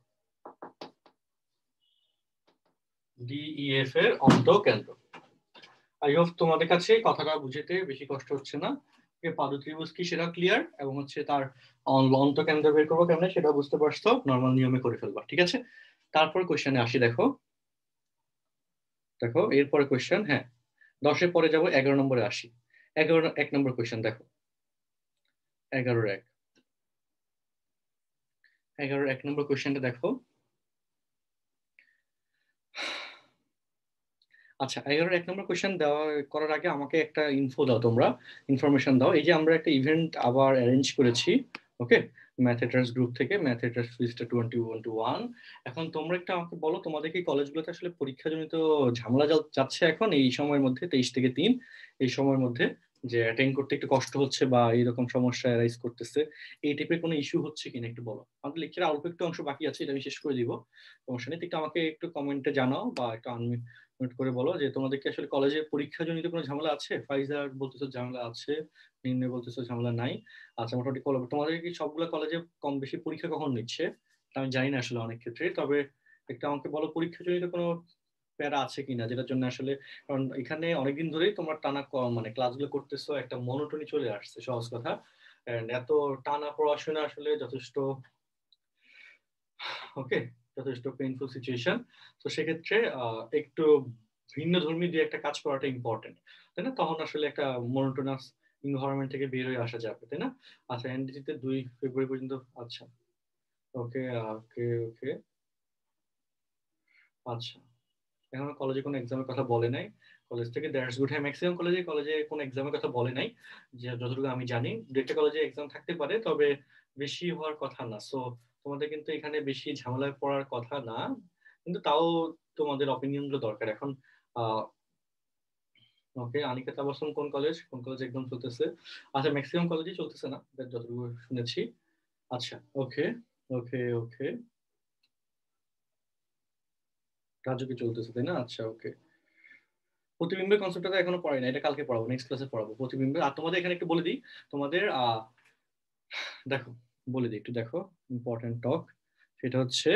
ডিইএফ এর অন্তঃকেন্দ্র। আই হোপ তোমাদের কাছে কথাটা বুঝতে বেশি কষ্ট হচ্ছে না। পাদ ত্রিভুজ কি সেটা ক্লিয়ার, এবং হচ্ছে তার অন্তঃকেন্দ্র বের করবো কেমনে সেটা বুঝতে পারছো, নর্মাল নিয়মে করে ফেলবা, ঠিক আছে। তারপর কোশ্চেনে আসি। দেখো দেখো এরপরে কোশ্চেন, হ্যাঁ 10-এর পরে যাব, 11 নম্বরে আসি। 1 নম্বর কোশ্চেন দেখো, 11-1 নম্বর কোশ্চেনটা দেখো। আচ্ছা 11-1 নম্বর কোশ্চেন দেওয়া করার আগে আমাকে একটা ইনফো দাও, তোমরা ইনফরমেশন দাও। এই যে আমরা একটা ইভেন্ট আবার অ্যারেঞ্জ করেছি, ওকে, ম্যাথেটার্স গ্রুপ থেকে, ম্যাথেটার্স ফিজিক্সটা 21 এখন তোমরা একটা আমাকে বলো, তোমাদের কি কলেজগুলোতে আসলে পরীক্ষাজনিত ঝামেলা যাচ্ছে এখন এই সময়ের মধ্যে, 23 থেকে 3 এই সময়ের মধ্যে? যে অ্যাটেন্ড করতে একটু কষ্ট হচ্ছে বা এইরকম সমস্যা রাইজ করতেছে, এই টাইপের কোনো ইস্যু হচ্ছে কিনা একটু বলো। আমাদের লেকচারে অল্প একটু অংশ বাকি আছে, এটা আমি শেষ করে দিব, সমস্যা নেই। একটু আমাকে একটু কমেন্টে জানাও বা একটু আনমিউট করে বলো যে তোমাদের কি আসলে কলেজে পরীক্ষা জনিত কোনো ঝামেলা আছে। ফাইজার বলতেছো ঝামেলা আছে, নির্ণয় বলতেছো ঝামেলা নাই। আচ্ছা, মোটামুটি তোমাদের কি সবগুলো কলেজে কম বেশি পরীক্ষা কখন নিচ্ছে আমি জানি না আসলে অনেক ক্ষেত্রে, তবে একটু আমাকে বলো পরীক্ষা জনিত কোনো প্যারা আছে কিনা, যেটার জন্য আসলে, কারণ এখানে অনেকদিন ধরেই তোমার টানা মানে ক্লাসগুলো করতেছো, একটা মনোটনি চলে আসছে সহজ কথা। এত টানা পড়াশোনা আসলে যথেষ্ট, ওকে, যথেষ্ট পেইনফুল সিচুয়েশন। তো সেক্ষেত্রে একটু ভিন্ন ধর্মী দিয়ে একটা কাজ করাটা ইম্পর্টেন্ট, তাই না? তখন আসলে একটা মনোটোনাস এনভায়রনমেন্ট থেকে বের হয়ে আসা যাবে, তাই না? আচ্ছা, এনডিসিতে 2 ফেব্রুয়ারি পর্যন্ত। আচ্ছা, ওকে ওকে ওকে। আচ্ছা, এখন কলেজে কোনো এক্সামের কথা বলে নাই কলেজ থেকে, দ্যাটস গুড। হ্যাঁ, ম্যাক্সিমাম কলেজে কোনো এক্সামের কথা বলে নাই, যে যতটুকু আমি জানি। দু একটা কলেজে এক্সাম থাকতে পারে, তবে বেশি হওয়ার কথা না। সো তোমাদের কিন্তু এখানে বেশি ঝামেলায় পড়ার কথা না, কিন্তু তাও তোমাদের অপিনিয়ন গুলো দরকার এখন। ওকে, আনিকা তাবাসসুম কোন কলেজ এক্সাম চলতেছে? আচ্ছা, ম্যাক্সিমাম কলেজেই চলতেছে না, যতটুকু শুনেছি। আচ্ছা, ওকে ওকে ওকে। রাজুকে চলতেছে, তাই না? আচ্ছা, ওকে। প্রতিবিম্বের কনসেপ্টটা এখনো পড়াই না, এটা কালকে পড়াবো, নেক্সট ক্লাসে পড়াবো প্রতিবিম্বের। আর তোমাদের এখানে একটু বলে দিই, তোমাদের দেখো, বলে দিই একটু, দেখো ইম্পর্টেন্ট টক, সেটা হচ্ছে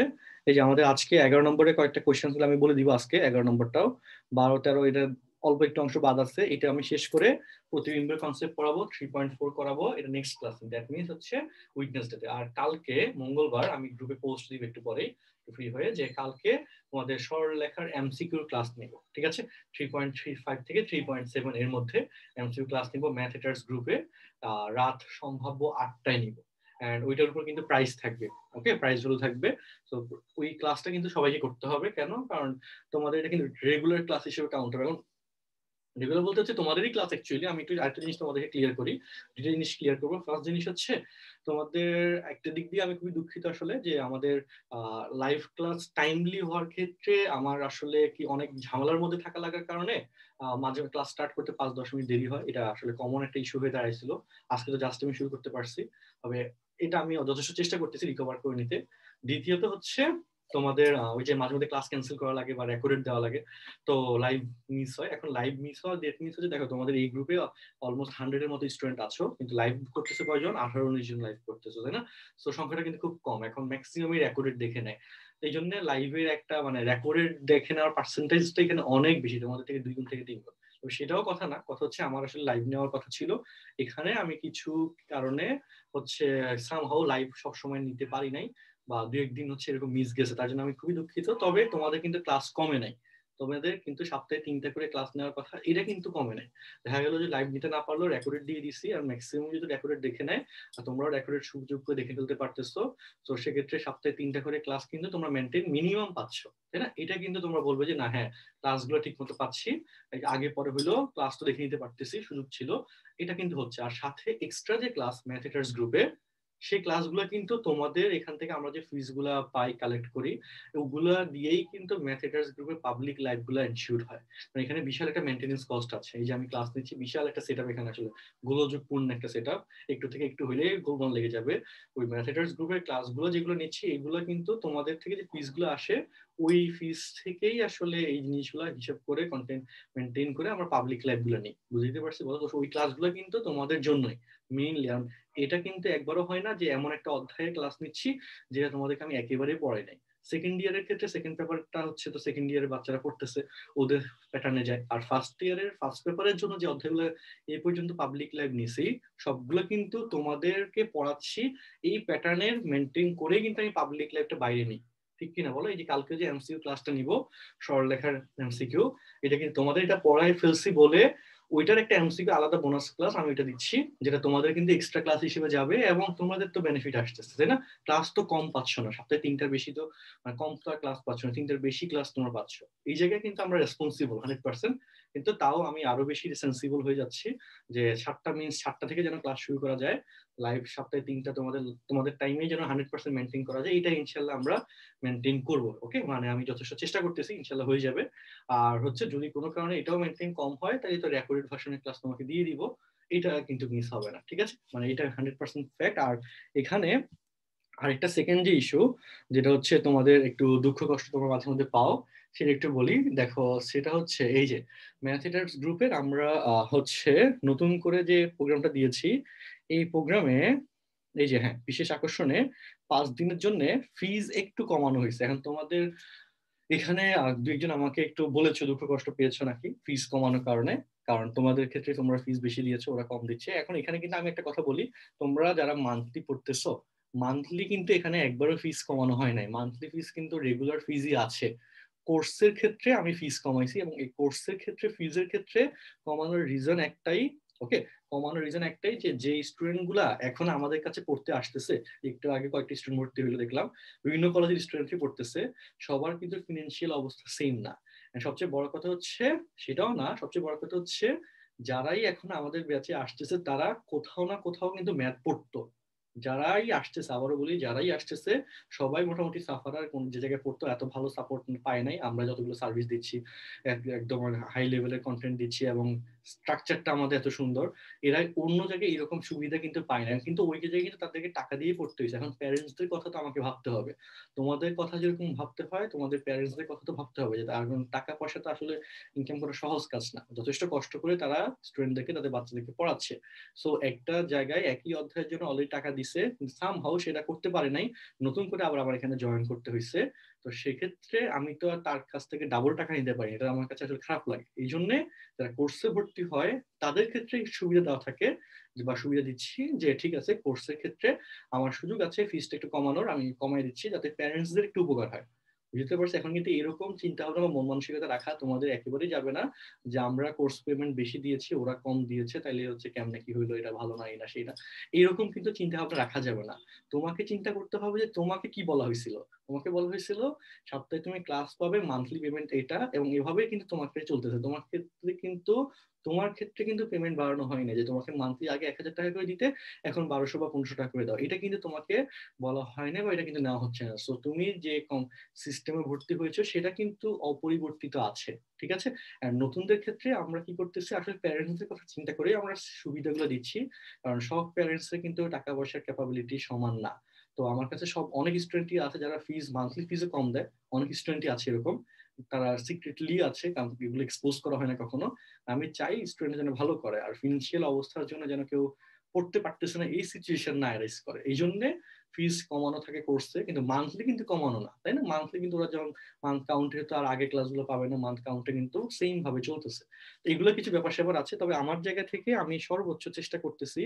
এই যে আমাদের আজকে 11 নম্বরে কয়েকটা কোয়েশ্চেন ছিল, আমি বলে দিব আজকে 11 নম্বরটাও। 12, 13 এটা অল্প একটু অংশ বাদ আছে, এটা আমি শেষ করে প্রতিবিম্বের কনসেপ্ট পড়াবো, 3.4 করাবো, এটা নেক্সট ক্লাস। দ্যাট মিনস হচ্ছে উইডনেসডেতে। আর কালকে মঙ্গলবার আমি গ্রুপে পোস্ট দিব একটু পরেই, ফ্রি হয়ে, যে কালকে তোমাদের সরলরেখার এমসিকিউর ক্লাস নেব, ঠিক আছে? 3.35 থেকে 3.7 এর মধ্যে এমসিকিউ ক্লাস নিব ম্যাথ হেটার্স গ্রুপে, রাত সম্ভাব্য 8টায় নিব। এন্ড ওইটার উপর কিন্তু প্রাইস থাকবে, ওকে, প্রাইস গুলো থাকবে। তো ওই ক্লাসটা কিন্তু সবাইকে করতে হবে, কেন? কারণ তোমাদের এটা কিন্তু রেগুলার ক্লাস হিসেবে কাউন্ট হবে। এখন রেগুলার বলতে হচ্ছে তোমাদেরই ক্লাস অ্যাকচুয়ালি। আমি একটু আরেকটা জিনিস তোমাদেরকে ক্লিয়ার করি, দুটো জিনিস ক্লিয়ার করবো। ফার্স্ট জিনিস হচ্ছে তোমাদের একটা দিক দিয়ে আমি খুবই দুঃখিত আসলে, যে আমাদের লাইভ ক্লাস টাইমলি হওয়ার ক্ষেত্রে আমার আসলে কি অনেক ঝামেলার মধ্যে থাকা লাগার কারণে মাঝে ক্লাস স্টার্ট করতে 5-10 মিনিট দেরি হয়। এটা আসলে কমন একটা ইস্যু হয়ে দাঁড়াইছিল। আজকে তো জাস্ট আমি শুরু করতে পারছি, তবে এটা আমি যথেষ্ট চেষ্টা করতেছি রিকভার করে নিতে। দ্বিতীয়ত হচ্ছে তোমাদের ওই যে মাঝে মধ্যে ক্লাস ক্যান্সেল করা লাগে বা রেকর্ডেড দেওয়া লাগে, তো লাইভ মিস হয়। এখন লাইভ মিস হওয়ার ডেট মিস হচ্ছে, দেখো তোমাদের এই গ্রুপে অলমোস্ট 100-এর মতো স্টুডেন্ট আছো, কিন্তু লাইভ করতেছে কয়জন? 18-19 জন লাইভ করতেছো, তাই না? তো সংখ্যাটা কিন্তু খুব কম। এখন ম্যাক্সিমামই রেকর্ডেড দেখে নেয়, এই জন্য লাইভের একটা মানে রেকর্ডেড দেখে নেওয়ার পার্সেন্টেজটা এখানে অনেক বেশি, তোমাদের থেকে 2 গুণ থেকে 3 গুণ। তো সেটাও কথা না, কথা হচ্ছে আমার আসলে লাইভ নেওয়ার কথা ছিল এখানে, আমি কিছু কারণে হচ্ছে সামহাউ লাইভ সবসময় নিতে পারি নাই, বা 2-1 দিন হচ্ছে এরকম মিস গেছে, তার জন্য আমি খুবই দুঃখিত। তবে তোমাদের কিন্তু ক্লাস কমে নাই, তোমাদের কিন্তু সপ্তাহে 3টা করে ক্লাস নেওয়ার কথা, এটা কিন্তু কমে নাই। দেখা গেল যে লাইভ নিতে না পারলেও রেকর্ডেড দিয়ে দিছি, আর ম্যাক্সিমাম যদি রেকর্ডেড দেখে নেয় আর তোমরাও রেকর্ডেড সুযোগ করে দেখে ফেলতে পারতেছো, তো সেক্ষেত্রে সপ্তাহে 3টা করে ক্লাস কিন্তু তোমরা মেনটেন মিনিমাম পাচ্ছ, তাই না? এটা কিন্তু তোমরা বলবে যে না, হ্যাঁ ক্লাসগুলো ঠিক মতো পাচ্ছি, আগে পরে হইলো ক্লাস তো দেখে নিতে পারতেছি, সুযোগ ছিল, এটা কিন্তু হচ্ছে। আর সাথে এক্সট্রা যে ক্লাস ম্যাথেটার্স গ্রুপে, সেই ক্লাসগুলো কিন্তু তোমাদের এখান থেকে আমরা যে ফিস গুলা পাই, কালেক্ট করি, ওগুলা দিয়েই কিন্তু ম্যাথেটার্স গ্রুপে পাবলিক লাইভ গুলা এনশিওর হয়। মানে এখানে বিশাল একটা মেইনটেনেন্স কস্ট আছে। এই যে আমি ক্লাস নিচ্ছি, বিশাল একটা সেটআপ এখানে আসলে গোলযোগপূর্ণ একটা সেটআপ, একটু থেকে একটু হইলে গোলমাল লেগে যাবে। ওই ম্যাথেটার্স গ্রুপের ক্লাসগুলো যেগুলো নিচ্ছি, এগুলো কিন্তু তোমাদের থেকে যে ফিস গুলো আসে, ওই ফিস থেকেই আসলে এই জিনিসগুলো হিসাব করে কন্টেন্ট মেনটেন করে আমরা পাবলিক লাইভ গুলো নিই। বুঝতে পারছি বলো? তো ওই ক্লাসগুলো কিন্তু তোমাদের জন্যই মেইনলি। এটা কিন্তু একবারও হয় না যে এমন একটা অধ্যায়ে ক্লাস নিচ্ছি যেটা তোমাদেরকে আমি একেবারেই পড়াই নাই। সেকেন্ড ইয়ারের ক্ষেত্রে সেকেন্ড পেপারটা হচ্ছে, তো সেকেন্ড ইয়ারের বাচ্চারা পড়তেছে, ওদের প্যাটার্নে যায়। আর ফার্স্ট ইয়ারের ফার্স্ট পেপারের জন্য যে অধ্যায়গুলো এই পর্যন্ত পাবলিক লাইভ নিছি, সবগুলো কিন্তু তোমাদেরকে পড়াচ্ছি এই প্যাটার্নের মেনটেন করে, কিন্তু আমি পাবলিক লাইভটা বাইরে নিই। ঠিক কিনা বলো? এই যে কালকে যে এমসিকিউ ক্লাসটা নিব, সরলরেখার এমসিকিউ, এটা কিন্তু তোমাদের এটা পড়াই ফেলছি বলে ওইটার একটা এমসিকিউ আলাদা বোনাস ক্লাস আমি এটা দিচ্ছি, যেটা তোমাদের কিন্তু এক্সট্রা ক্লাস হিসেবে যাবে, এবং তোমাদের তো বেনিফিট আসতেছে, তাই না? ক্লাস তো কম পাচ্ছ না, সপ্তাহে 3টার বেশি তো মানে কম তো ক্লাস পাচ্ছ না, 3টার বেশি ক্লাস তোমরা পাচ্ছ। এই জায়গায় কিন্তু আমরা রেসপন্সিবল 100%, কিন্তু তাও আমি আরো বেশি সেন্সিবল হয়ে যাচ্ছি, যে 7টা থেকে যেন ক্লাস শুরু করা যায়, লাইভ সপ্তাহে 3টা তোমাদের তোমাদের টাইমে যেন 100% মেনটেন করা যায়, এটা ইনশাল্লাহ আমরা মেনটেন করবো। ওকে, মানে আমি যথেষ্ট চেষ্টা করতেছি, ইনশাল্লাহ হয়ে যাবে। আর হচ্ছে যদি কোনো কারণে এটাও মেনটেন কম হয়, তাহলে তো রেকর্ডেড ভার্সনের ক্লাস তোমাকে দিয়ে দিব, এটা কিন্তু মিস হবে না, ঠিক আছে, মানে এটা 100% ফ্যাক্ট। আর এখানে আরেকটা সেকেন্ড যে ইস্যু, যেটা হচ্ছে তোমাদের একটু দুঃখ কষ্ট তোমার মাঝে মধ্যে পাও, সেটা একটু বলি। দেখো, সেটা হচ্ছে এই যে ম্যাথেটার্স গ্রুপের আমরা হচ্ছে নতুন করে যে প্রোগ্রামটা দিয়েছি, এই প্রোগ্রামে এই যে হ্যাঁ বিশেষ আকর্ষণে 5 দিনের জন্য ফিজ একটু কমানো হয়েছে। এখন তোমাদের এখানে দু একজন আমাকে একটু বলেছো দুঃখ কষ্ট পেয়েছো নাকি ফিজ কমানোর কারণে, কারণ তোমাদের ক্ষেত্রে তোমরা ফিজ বেশি দিয়েছো, ওরা কম দিচ্ছে। এখন এখানে কিন্তু আমি একটা কথা বলি, তোমরা যারা মান্থলি পড়তেছো, মান্থলি কিন্তু এখানে একবারও ফিজ কমানো হয় নাই, মান্থলি ফিজ কিন্তু রেগুলার ফিজই আছে। কোর্সের ক্ষেত্রে আমি ফিজ কমাইছি, এবং এই কোর্সের ক্ষেত্রে ফিজের ক্ষেত্রে কমানোর রিজন একটাই, ওকে, কমানোর রিজন একটাই যে যে স্টুডেন্ট গুলা এখন আমাদের কাছে পড়তে আসতেছে, একটু আগে কয়েকটি স্টুডেন্ট ভর্তি হইলো দেখলাম, বিভিন্ন কলেজের স্টুডেন্টই পড়তেছে, সবার কিন্তু ফিনান্সিয়াল অবস্থা সেম না। And সবচেয়ে বড় কথা হচ্ছে, সেটাও না, সবচেয়ে বড় কথা হচ্ছে যারাই এখন আমাদের ব্যাচে আসতেছে তারা কোথাও না কোথাও কিন্তু ম্যাথ পড়তো। যারাই আসতেছে, আবারও বলি, যারাই আসতেছে সবাই মোটামুটি সাফারার কোন যে জায়গায় পড়তো এত ভালো সাপোর্ট পায় নাই। আমরা যতগুলো সার্ভিস দিচ্ছি, একদম হাই লেভেলের কন্টেন্ট দিচ্ছি এবং স্ট্রাকচারটা আমাদের এত সুন্দর, এরা অন্য জায়গায় এরকম সুবিধা কিন্তু পায় না, কিন্তু ওই জায়গায় কিন্তু তাদেরকে টাকা দিয়ে পড়তে হয়েছে। এখন প্যারেন্টসদের কথা তো আমাকে ভাবতে হবে, তোমাদের কথা যেরকম ভাবতে হয় তোমাদের প্যারেন্টসদের কথা তো ভাবতে হবে, যে তার টাকা পয়সা তো আসলে ইনকাম করা সহজ কাজ না, যথেষ্ট কষ্ট করে তারা স্টুডেন্টদেরকে তাদের বাচ্চাদেরকে পড়াচ্ছে। সো একটা জায়গায় একই অধ্যায়ের জন্য অলরেডি টাকা দিছে, সামহাউ সেটা করতে পারে নাই, নতুন করে আবার আমার এখানে জয়েন করতে হয়েছে। তো সেক্ষেত্রে আমি তো আর তার কাছ থেকে ডাবল টাকা নিতে পারি, এটা আমার কাছে আসলে খারাপ লাগে। এই জন্য যারা কোর্সে ভর্তি হয় তাদের ক্ষেত্রে সুবিধা দেওয়া থাকে, বা সুবিধা দিচ্ছি যে ঠিক আছে কোর্সের ক্ষেত্রে আমার সুযোগ আছে ফিসটা একটু কমানোর, আমি কমাই দিচ্ছি যাতে প্যারেন্টসদের একটু উপকার হয়। বুঝতে পারছি? এখন কিন্তু এরকম চিন্তা ভাবনা বা মন মানসিকতা রাখা তোমাদের একেবারেই যাবে না, যে আমরা কোর্স পেমেন্ট বেশি দিয়েছি ওরা কম দিয়েছে তাইলে হচ্ছে কেমনে কি হইলো, এটা ভালো না, এটা সেটা, এরকম কিন্তু চিন্তা ভাবনা রাখা যাবে না। তোমাকে চিন্তা করতে হবে যে তোমাকে কি বলা হয়েছিল। তোমাকে বলা হয়েছিল সপ্তাহে তুমি ক্লাস পাবে, মান্থলি পেমেন্ট এটা, এবং এভাবেই কিন্তু তোমাকে চলতেছে। তোমার ক্ষেত্রে কিন্তু পেমেন্ট বাড়ানো হয়নি, যে তোমাকে মান্থলি আগে 1,000 টাকা করে দিতে এখন 1200 বা 1500 টাকা করে দাও, এটা কিন্তু তোমাকে বলা হয় না, বা এটা কিন্তু নেওয়া হচ্ছে না। সো তুমি যে সিস্টেমে ভর্তি হয়েছো সেটা কিন্তু অপরিবর্তিত আছে, ঠিক আছে। আর নতুনদের ক্ষেত্রে আমরা কি করতেছি, আসলে প্যারেন্টসদের কথা চিন্তা করে আমরা সুবিধাগুলো দিচ্ছি, কারণ সব প্যারেন্টসের কিন্তু টাকা পয়সার ক্যাপাবিলিটি সমান না। তো আমার কাছে সব অনেক স্টুডেন্টই আছে যারা ফিজ মান্থলি ফিজও কম দেয়, অনেক স্টুডেন্টই আছে এরকম, তারা সিক্রেটলি আছে, কারণ এগুলো এক্সপোজ করা হয় না কখনো। আমি চাই স্টুডেন্ট যেন ভালো করে, আর ফিনান্সিয়াল অবস্থার জন্য যেন কেউ পড়তে পারতেছে না এই সিচুয়েশন না অ্যারাইজ করে, এই জন্য ফিজ কমানো থাকে কোর্সে, কিন্তু মান্থলি কিন্তু কমানো না, তাই না? মান্থলি কিন্তু ওরা যখন মান্থ কাউন্টে তো আর আগে ক্লাসগুলো পাবে না, মান্থ কাউন্টে কিন্তু সেম ভাবে চলতেছে। তো এগুলো কিছু ব্যাপার স্যাপার আছে, তবে আমার জায়গা থেকে আমি সর্বোচ্চ চেষ্টা করতেছি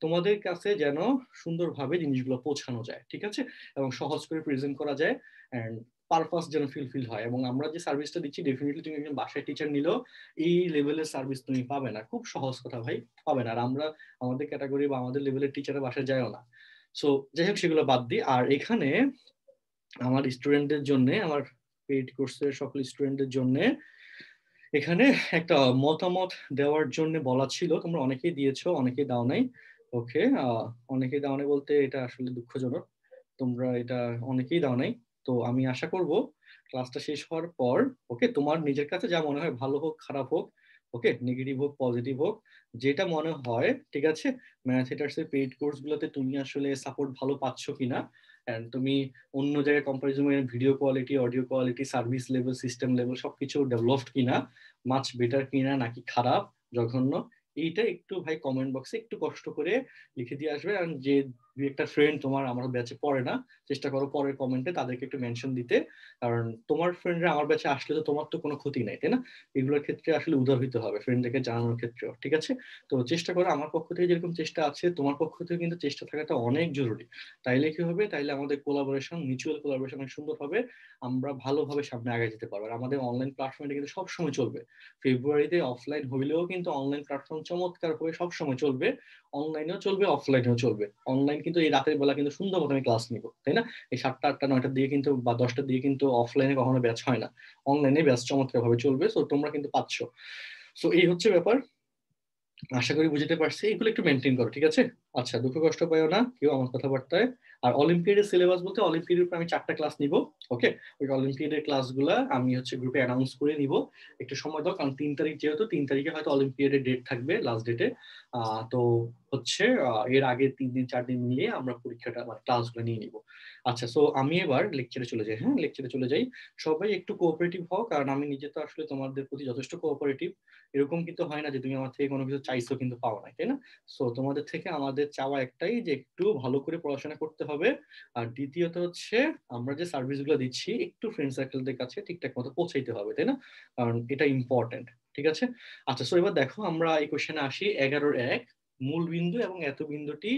তোমাদের কাছে যেন সুন্দরভাবে জিনিসগুলো পৌঁছানো যায়, ঠিক আছে, এবং সহজ করে প্রেজেন্ট করা যায়, এন্ড পারপাস যেন ফিল হয়। এবং আমরা যে সার্ভিসটা দিচ্ছি, ডেফিনেটলি তুমি একজন বাসায় টিচার নিলেও এই লেভেলের সার্ভিস তুমি পাবে না, খুব সহজ কথা ভাই, পাবে না। আর আমরা আমাদের ক্যাটাগরি বা আমাদের লেভেলের টিচারের বাসায় যাইও না। সো যাই হোক, সেগুলো বাদ দিই। আর এখানে আমার স্টুডেন্টদের জন্য, আমার পেইড কোর্সের সকল স্টুডেন্টদের জন্য এখানে একটা মতামত দেওয়ার জন্য বলা ছিল, তোমরা অনেকেই দিয়েছো, অনেকেই দাও নাই। ওকে, অনেকেই দাও নাই বলতে এটা আসলে দুঃখজনক, তোমরা এটা অনেকেই দাও নাই। তো আমি আশা করব ক্লাসটা শেষ হওয়ার পর, ওকে, তোমার নিজের কাছে যা মনে হয়, ভালো হোক খারাপ হোক, ওকে, নেগেটিভ হোক পজিটিভ হোক, যেটা মনে হয়, ঠিক আছে, ম্যাথ এর পেইড কোর্স গুলোতে তুমি আসলে সাপোর্ট ভালো পাচ্ছ কিনা, এন্ড তুমি অন্য জায়গায় কম্পারিজনে video quality, audio quality, service level, system level সবকিছু ডেভেলপড কিনা, মাচ বেটার কিনা নাকি খারাপ, জঘন্য, এইটা একটু ভাই কমেন্ট বক্সে একটু কষ্ট করে লিখে দিয়ে আসবে। আর যে দুই একটা ফ্রেন্ড তোমার আমার ব্যাচে পড়ে না, চেষ্টা করো পরের কমেন্টে তাদেরকে একটু মেনশন দিতে, কারণ তোমার ফ্রেন্ডরা আমার ব্যাচে আসলে তো তোমার তো কোনো ক্ষতি নাই, তাই না? এগুলোর ক্ষেত্রে আসলে উদার হইতে হবে ফ্রেন্ডদেরকে জানানোর ক্ষেত্রেও, ঠিক আছে। তো চেষ্টা করো, আমার পক্ষ থেকে যেরকম চেষ্টা আছে তোমার পক্ষ থেকে কিন্তু চেষ্টা থাকাটা অনেক জরুরি। তাইলে কি হবে, তাইলে আমাদের কোলাবোরেশন, মিউচুয়াল কোলাবোরেশন অনেক সুন্দর হবে, আমরা ভালোভাবে সামনে আগে যেতে পারবো। আর আমাদের অনলাইন প্ল্যাটফর্মে কিন্তু সবসময় চলবে, ফেব্রুয়ারিতে অফলাইন হইলেও কিন্তু অনলাইন প্ল্যাটফর্ম চমৎকার হয়ে সবসময় চলবে, অনলাইনেও চলবে অফলাইনেও চলবে। অনলাইন কিন্তু এই রাতের বেলা কিন্তু সুন্দর মতো আমি ক্লাস নিব, তাই না? এই 7টা 8টা 9টার দিকে কিন্তু বা 10টার দিকে কিন্তু অফলাইনে কখনো ব্যাচ হয় না, অনলাইনে ব্যাচ চমৎকার ভাবে চলবে। সো তোমরা কিন্তু পাচ্ছ। সো এই হচ্ছে ব্যাপার, আশা করি বুঝতে পারছি, এগুলো একটু মেনটেন করো, ঠিক আছে। আচ্ছা, দুঃখ কষ্ট পাইও না কেউ আমার কথাবার্তায়। আর অলিম্পিয়াডের সিলেবাস বলতে অলিম্পিয়াডের উপর আমি 4টা ক্লাস নিব। ওকে, ওই অলিম্পিয়াডের ক্লাসগুলো আমি হচ্ছে গ্রুপে অ্যানাউন্স করে নিব। একটু সময় দাও, কারণ 3 তারিখ যেহেতু 3 তারিখে হয়তো অলিম্পিয়াডের ডেট থাকবে, লাস্ট ডেটে। তো হচ্ছে এর আগে 3 দিন 4 দিন নিয়ে আমরা পরীক্ষাটা মানে ক্লাসগুলো নিয়ে নিব। আচ্ছা, সো আমি এবার লেকচারে চলে যাই। হ্যাঁ, লেকচারে চলে যাই। সবাই একটু কোঅপারেটিভ হও, কারণ আমি নিজে তো আসলে তোমাদের প্রতি যথেষ্ট কোঅপারেটিভ। এরকম কিন্তু হয় না যে তুমি আমার থেকে কোনো কিছু চাইছো কিন্তু পাও নাই, তাই না? সো তোমাদের থেকে আমাদের চাওয়া একটাই, যে একটু ভালো করে পড়াশোনা করতে হবে। আর দ্বিতীয়ত হচ্ছে, আমরা যে সার্ভিসগুলো দিচ্ছি একটু ফ্রেন্ড সার্কেলদের কাছে ঠিকঠাক মতো পৌঁছাইতে হবে, তাই না? কারণ এটা ইম্পর্টেন্ট। ঠিক আছে। আচ্ছা, সো এবার দেখো আমরা এই কোশ্চেনে আসি। 11-1 মূল বিন্দু এবং এত বিন্দুটি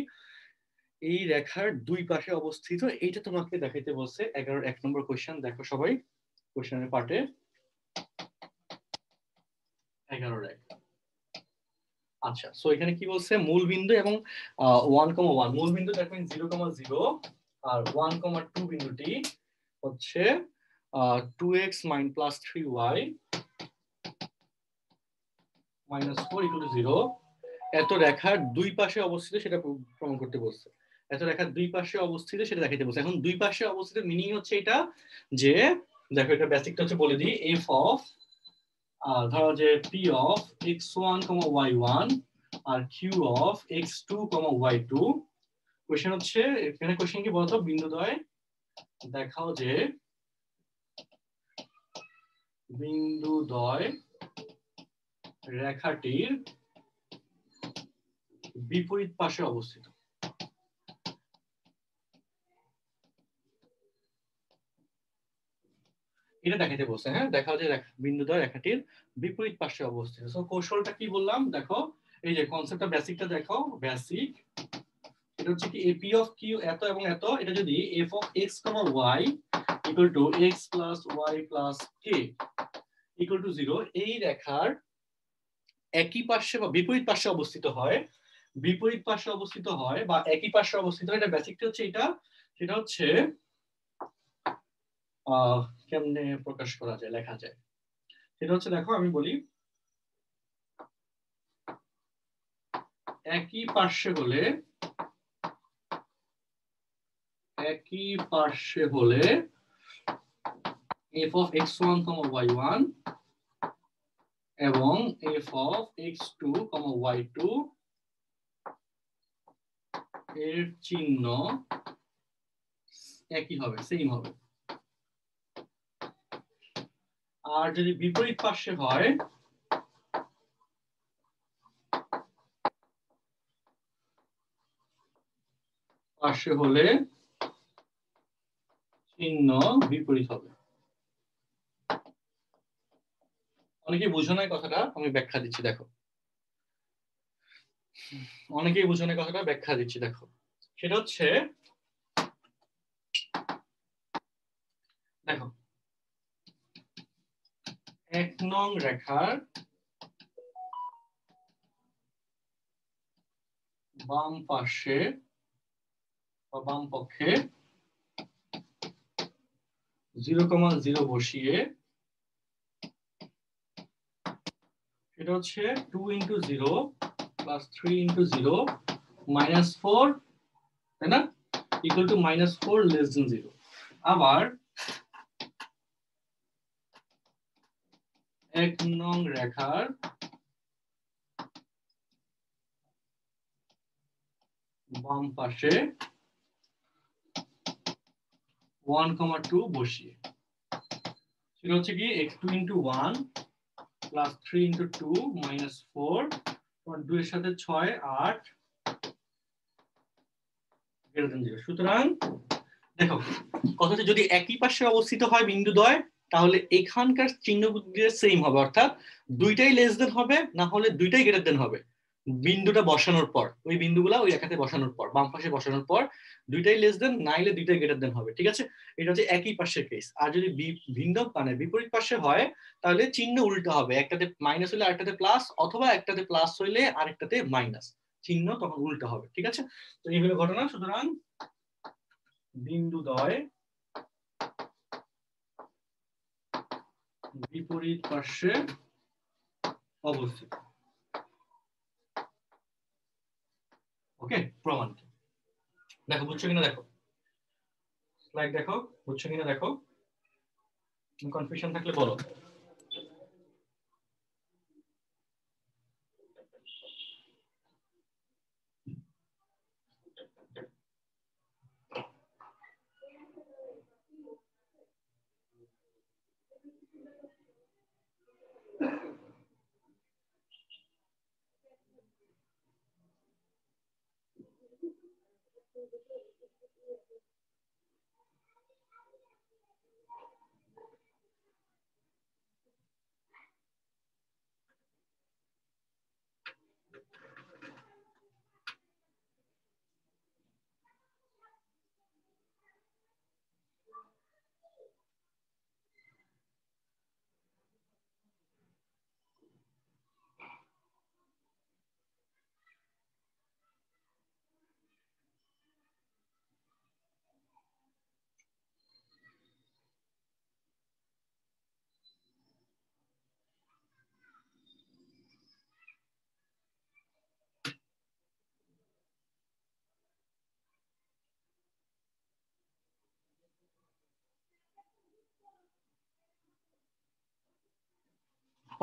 এই রেখার দুই পাশে অবস্থিত, এইটা তোমাকে দেখাইতে বলছে। 11-1 নম্বর কোশ্চেন। দেখো সবাই কোশ্চেনের পার্টে 11-1। আচ্ছা, সো এখানে কি বলছে, মূল বিন্দু এবং 1,1 মূল বিন্দু, দ্যাট মিন্স 0,0 আর 1,2 বিন্দুটি হচ্ছে 2x plus 3y minus 4 equal to 0। এত রেখার দুই পাশে অবস্থিত সেটা প্রমাণ করতে বলছে। এত রেখার দুই পাশে অবস্থিত সেটা দেখাইতে বলছে। এখন দুই পাশে অবস্থিত মিনিং হচ্ছে এটা, যে দেখো এটা বেসিকটা হচ্ছে বলে দিই। এফ অফ ধরো যে পি অফ x1, y1 আর Q of x2, y2। Question হচ্ছে, এখানে কোশ্চেন কি বলতো, বিন্দুদ্বয় দেখাও যে বিন্দুদ্বয় রেখাটির বিপরীত পাশে অবস্থিত। এটা দেখাইতে বলছে। হ্যাঁ, দেখাও যে বিন্দুদ্বয় রেখাটির বিপরীত পাশে অবস্থিত। সো কৌশলটা কি বললাম দেখো, এই যে কনসেপ্টটা বেসিকটা দেখো, বেসিক। এটা হচ্ছে কি এপি অফ কিউ এত এবং এত, এটা যদি F of X comma Y equal to X plus Y plus K equal to 0 এই রেখার একই পাশে বা বিপরীত পাশে অবস্থিত হয়, বিপরীত পাশে অবস্থিত হয় বা একই পাশে অবস্থিত হয়, এটা বেসিকটা হচ্ছে এটা। সেটা হচ্ছে কেমনে প্রকাশ করা যায়, লেখা যায়, সেটা হচ্ছে দেখো আমি বলি, একই পার্শ্বে হলে, একই পার্শ্বে হলে f of x1, y1 এবং f of x2, y2 এর চিহ্ন একই হবে, সেম হবে। আর যদি বিপরীত পার্শ্বে হয়, পার্শ্বে হলে চিহ্ন বিপরীত হবে। অনেকেই বুঝো না কথাটা, আমি ব্যাখ্যা দিচ্ছি দেখো। অনেকেই বুঝো না কথাটা, ব্যাখ্যা দিচ্ছি দেখো। সেটা হচ্ছে দেখো, 1 নং রেখার বাম পাশে বা বাম পক্ষে 0,0 বসিয়ে, এটা হচ্ছে 2 ইন্টু 0 প্লাস 3 ইন্টু 0 মাইনাস 4, তাই না, equal to minus 4 less than 0। আবার 1 নং রেখার বাম পাশে 1,2 বসিয়ে, সেটা হচ্ছে কি x2 into 1 plus 3 into 2 minus 4, 2 এর সাথে 6, 8 গ্রেটার দেন 0। সুতরাং দেখো, কথা হচ্ছে যদি একই পাশে অবস্থিত হয় বিন্দুদ্বয়, তাহলে এখানকার চিহ্নগুলো সেম হবে, অর্থাৎ দুইটাই লেস দেন হবে, না হলে দুইটাই গ্রেটার দেন হবে। বিন্দুটা বসানোর পর, ওই বিন্দুগুলা ওই রেখাতে বসানোর পর, বাম পাশে বসানোর পর দুইটাই লেস দেন, নাইলে দুইটাই গ্রেটার দেন হবে। ঠিক আছে, এটা হচ্ছে একই পাশের কেস। আর যদি ভিন্ন মানে বিপরীত পাশে হয়, তাহলে চিহ্ন উল্টো হবে, একটাতে মাইনাস হলে আরেকটাতে প্লাস, অথবা একটাতে প্লাস হইলে আরেকটাতে মাইনাস, চিহ্ন তখন উল্টো হবে। ঠিক আছে, তো এই হলো ঘটনা। সুতরাং বিন্দুদ্বয় বিপরীত পার্শ্বে অবস্থিত। ওকে, প্রমাণ কি? দেখো বুঝছো কিনা দেখো, স্লাইড দেখো, বুঝছো কিনা দেখো, কনফিউশন থাকলে বলো।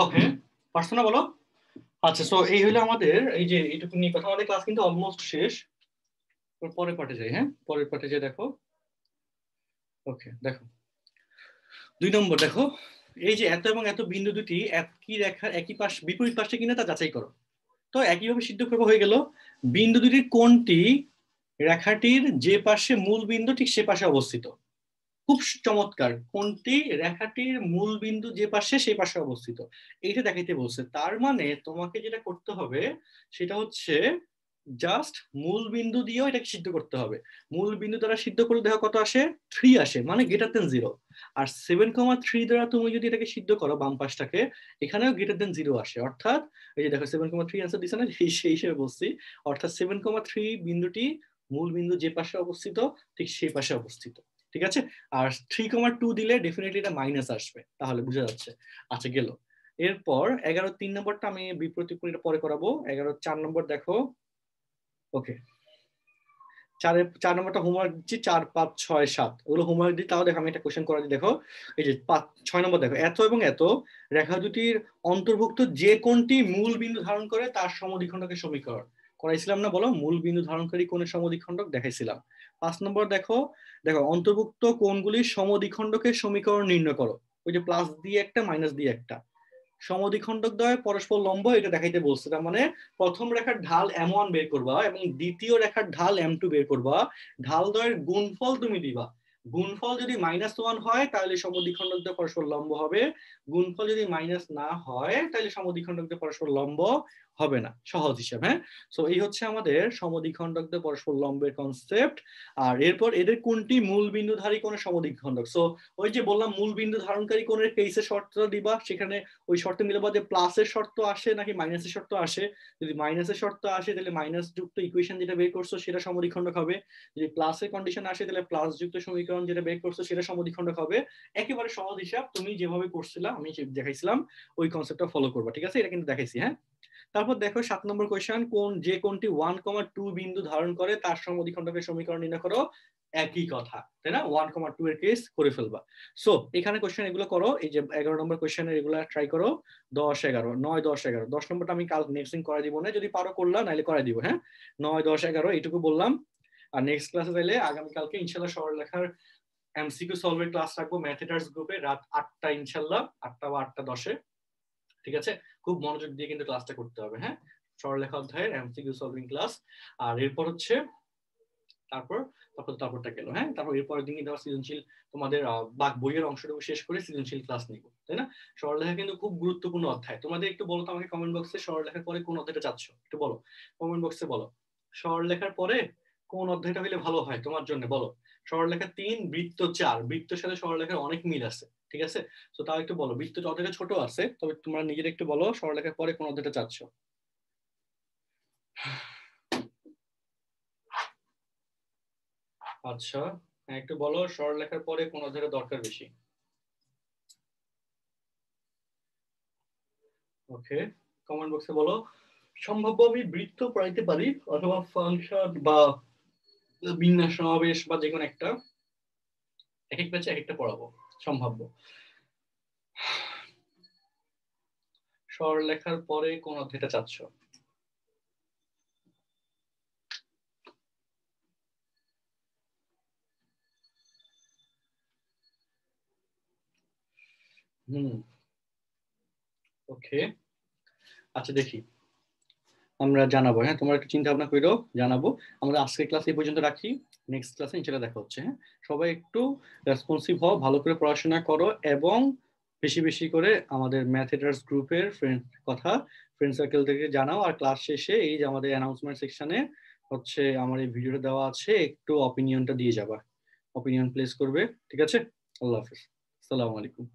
ওকে, পারছো না বলো। আচ্ছা, সো এই হলো আমাদের এই যে এইটুকু নিয়ে কথা, আমাদের ক্লাস কিন্তু অলমোস্ট শেষ। পরের পার্টে যাই, হ্যাঁ পরের পার্টে যাই। দেখো, ওকে দেখো 2 নম্বর দেখো, এই যে এত এবং এত বিন্দু দুটি একই রেখার একই পাশ বিপরীত পাশে কিনা তা যাচাই করো। তো একইভাবে সিদ্ধ করবো, হয়ে গেল বিন্দু দুটির কোণটি রেখাটির যে পাশে মূল বিন্দু ঠিক সে পাশে অবস্থিত। খুব চমৎকার, কোনটি রেখাটির মূল বিন্দু যে পাশে সেই পাশে অবস্থিত, এইটা দেখাইতে বলছে। তার মানে তোমাকে যেটা করতে হবে সেটা হচ্ছে জাস্ট মূল বিন্দু দিয়েও এটাকে সিদ্ধ করতে হবে। মূল বিন্দু দ্বারা সিদ্ধ করলে দেখো কত আসে, 3 আসে, মানে গ্রেটার দেন 0। আর 7,3 দ্বারা তুমি যদি এটাকে সিদ্ধ করো বাম পাশটাকে, এখানেও গ্রেটার দেন 0 আসে। অর্থাৎ এই যে দেখো 7,3 অ্যান্সার দিছে না, সেই হিসেবে বলছি। অর্থাৎ 7,3 বিন্দুটি মূল বিন্দু যে পাশে অবস্থিত ঠিক সেই পাশে অবস্থিত। ঠিক আছে। আর 3,2 দিলে ডেফিনেটলি এটা মাইনাস আসবে, তাহলে বুঝা যাচ্ছে। আচ্ছা গেল। এরপর 11 3 নম্বরটা আমি বিপরীত করে পরে করাবো। 11 4 নম্বর দেখো, ওকে 4 নম্বরটা হোমওয়ার্ক দিচ্ছি, 4 5 6 7 ওগুলো হোমওয়ার্ক দিই। তাও দেখো আমি একটা কোশ্চেন করা দিই, দেখো এই যে 6 নম্বর দেখো, এত এবং এত রেখা দুটির অন্তর্ভুক্ত যে কোনটি মূল বিন্দু ধারণ করে তার সমদ্বিখণ্ডকের সমীকরণ করাইছিলাম না, বলো মূল বিন্দু ধারণকারী কোণের সমদ্বিখণ্ডক দেখাইছিলাম। 5 নম্বর দেখো, দেখো অন্তর্ভুক্ত কোণগুলির সমদ্বিখণ্ডকের সমীকরণ নির্ণয় করো। ওই যে প্লাস দিয়ে একটা মাইনাস দিয়ে একটা, সমদ্বিখণ্ডক দ্বয় পরস্পর লম্ব, এটা দেখাইতে বলছে। তার মানে প্রথম রেখার ঢাল m1 বের করবা এবং দ্বিতীয় রেখার ঢাল m2 বের করবা। ঢাল দ্বয়ের গুণফল তুমি দিবা। গুণফল যদি -1 হয় তাহলে সমদ্বিখণ্ডক দ্বয় পরস্পর লম্ব হবে। গুণফল যদি মাইনাস না হয় তাহলে সমদ্বিখণ্ডক দ্বয় পরস্পর লম্ব হবে না। সহজ হিসাব, হ্যাঁ। সো এই হচ্ছে আমাদের সমদ্বিখণ্ডক দ্বয় পরস্পর লম্বের কনসেপ্ট। আর এরপর এদের কোনটি মূল বিন্দুধারী কোণের সমদ্বিখণ্ডক। সো ওই যে বললাম মূল বিন্দু ধারণকারী কোণের কেসের শর্ত দিবা, সেখানে ওই শর্ত মিলাবা যে প্লাসের শর্ত আসে নাকি মাইনাসের শর্ত আসে। যদি মাইনাসের শর্ত আসে তাহলে মাইনাস যুক্ত ইকুয়েশন যেটা বের করছো সেটা সমদ্বিখণ্ডক হবে। যদি প্লাসের কন্ডিশন আসে তাহলে প্লাস যুক্ত সমীকরণ যেটা বের করছো সেটা সমদ্বিখণ্ডক হবে। একেবারে সহজ হিসাব, তুমি যেভাবে করছিলা আমি দেখাইছিলাম ওই কনসেপ্টটা ফলো করবা। ঠিক আছে, এটা কিন্তু দেখাইছি, হ্যাঁ। তারপর দেখো 7 নম্বর কোয়েশ্চেন, কোন যে কোনটি 1,2 বিন্দু ধারণ করে তার সমদ্বিখণ্ডকের সমীকরণ নির্ণয় করো। একই কথা, তাই না, 1,2 এর কেস করে ফেলবা। সো এখানে কোয়েশ্চেন এগুলো করো, এই যে 11 নম্বর কোয়েশ্চেনের এগুলো ট্রাই করো। 10 11 9 10 11 10 নম্বরটা আমি কাল নেক্সট দিন করাই দিব না, যদি পারো করলা, নাইলে করাই দিব, হ্যাঁ। 9 10 11 এইটুকু বললাম। আর নেক্সট ক্লাসে চাইলে আগামীকালকে ইনশাল্লাহ সরলরেখার এমসিকিউ সলভের ক্লাস রাখবো ম্যাথেটার্স গ্রুপে রাত 8টা, ইনশাল্লাহ 8টা বা 8টা 10-এ। ঠিক আছে, খুব মনোযোগ দিয়ে কিন্তু ক্লাসটা করতে হবে, হ্যাঁ। সরলরেখা অধ্যায়ের এমসিকিউ সলভিং ক্লাস। আর এরপর হচ্ছে তারপর তারপরটা গেল, হ্যাঁ। তারপর এরপরের দিন কিন্তু সৃজনশীল তোমাদের বইয়ের অংশটুকু শেষ করে সৃজনশীল ক্লাস নিব, তাই না। সরলরেখা কিন্তু খুব গুরুত্বপূর্ণ অধ্যায়। তোমাদের একটু বলো তো আমাকে কমেন্ট বক্সে, সরলরেখার পরে কোন অধ্যায়টা চাচ্ছ একটু বলো, কমেন্ট বক্সে বলো। সরলরেখার পরে কোন অধ্যায়টা হইলে ভালো হয় তোমার জন্য, বলো। সরলরেখা 3, বৃত্ত 4, বৃত্তের সাথে সরলরেখার অনেক মিল আছে, ঠিক আছে। তো তাও একটু বলো, বৃত্ত অধ্যায়টা ছোট আছে, তবে তোমরা নিজের একটু বলো সরলরেখার পরে কোন অধ্যায়টা চাচ্ছ। আচ্ছা, হ্যাঁ একটু বলো সরলরেখার পরে কোন অধ্যায়টা দরকার বেশি। ওকে, কমেন্ট বক্সে বলো সম্ভাব্য আমি বৃত্ত পড়াইতে পারি অথবা ফাংশন বা বিন্যাস সমাবেশ বা যে কোনো একটা, এক এক ব্যাচে এক একটা পড়াবো সম্ভাব্য। সরলরেখার পরে কোন অধ্যায়টা চাচ্ছ? ওকে, আচ্ছা দেখি, আমরা জানাবো। হ্যাঁ, তোমরা একটু চিন্তা ভাবনা করো, জানাবো। আমরা আজকের ক্লাস এই পর্যন্ত রাখি, নেক্সট ক্লাসে ইনশাআল্লাহ দেখা হচ্ছে। হ্যাঁ, সবাই একটু রেসপন্সিভ হও, ভালো করে পড়াশোনা করো, এবং বেশি বেশি করে আমাদের ম্যাথেটার্স গ্রুপের ফ্রেন্ড সার্কেল থেকে জানাও। আর ক্লাস শেষে এই যে আমাদের অ্যানাউন্সমেন্ট সেকশনে হচ্ছে আমার এই ভিডিওটা দেওয়া আছে, একটু অপিনিয়নটা দিয়ে যাবা, অপিনিয়ন প্লেস করবে। ঠিক আছে, আল্লাহ হাফিজ, আসসালামু আলাইকুম।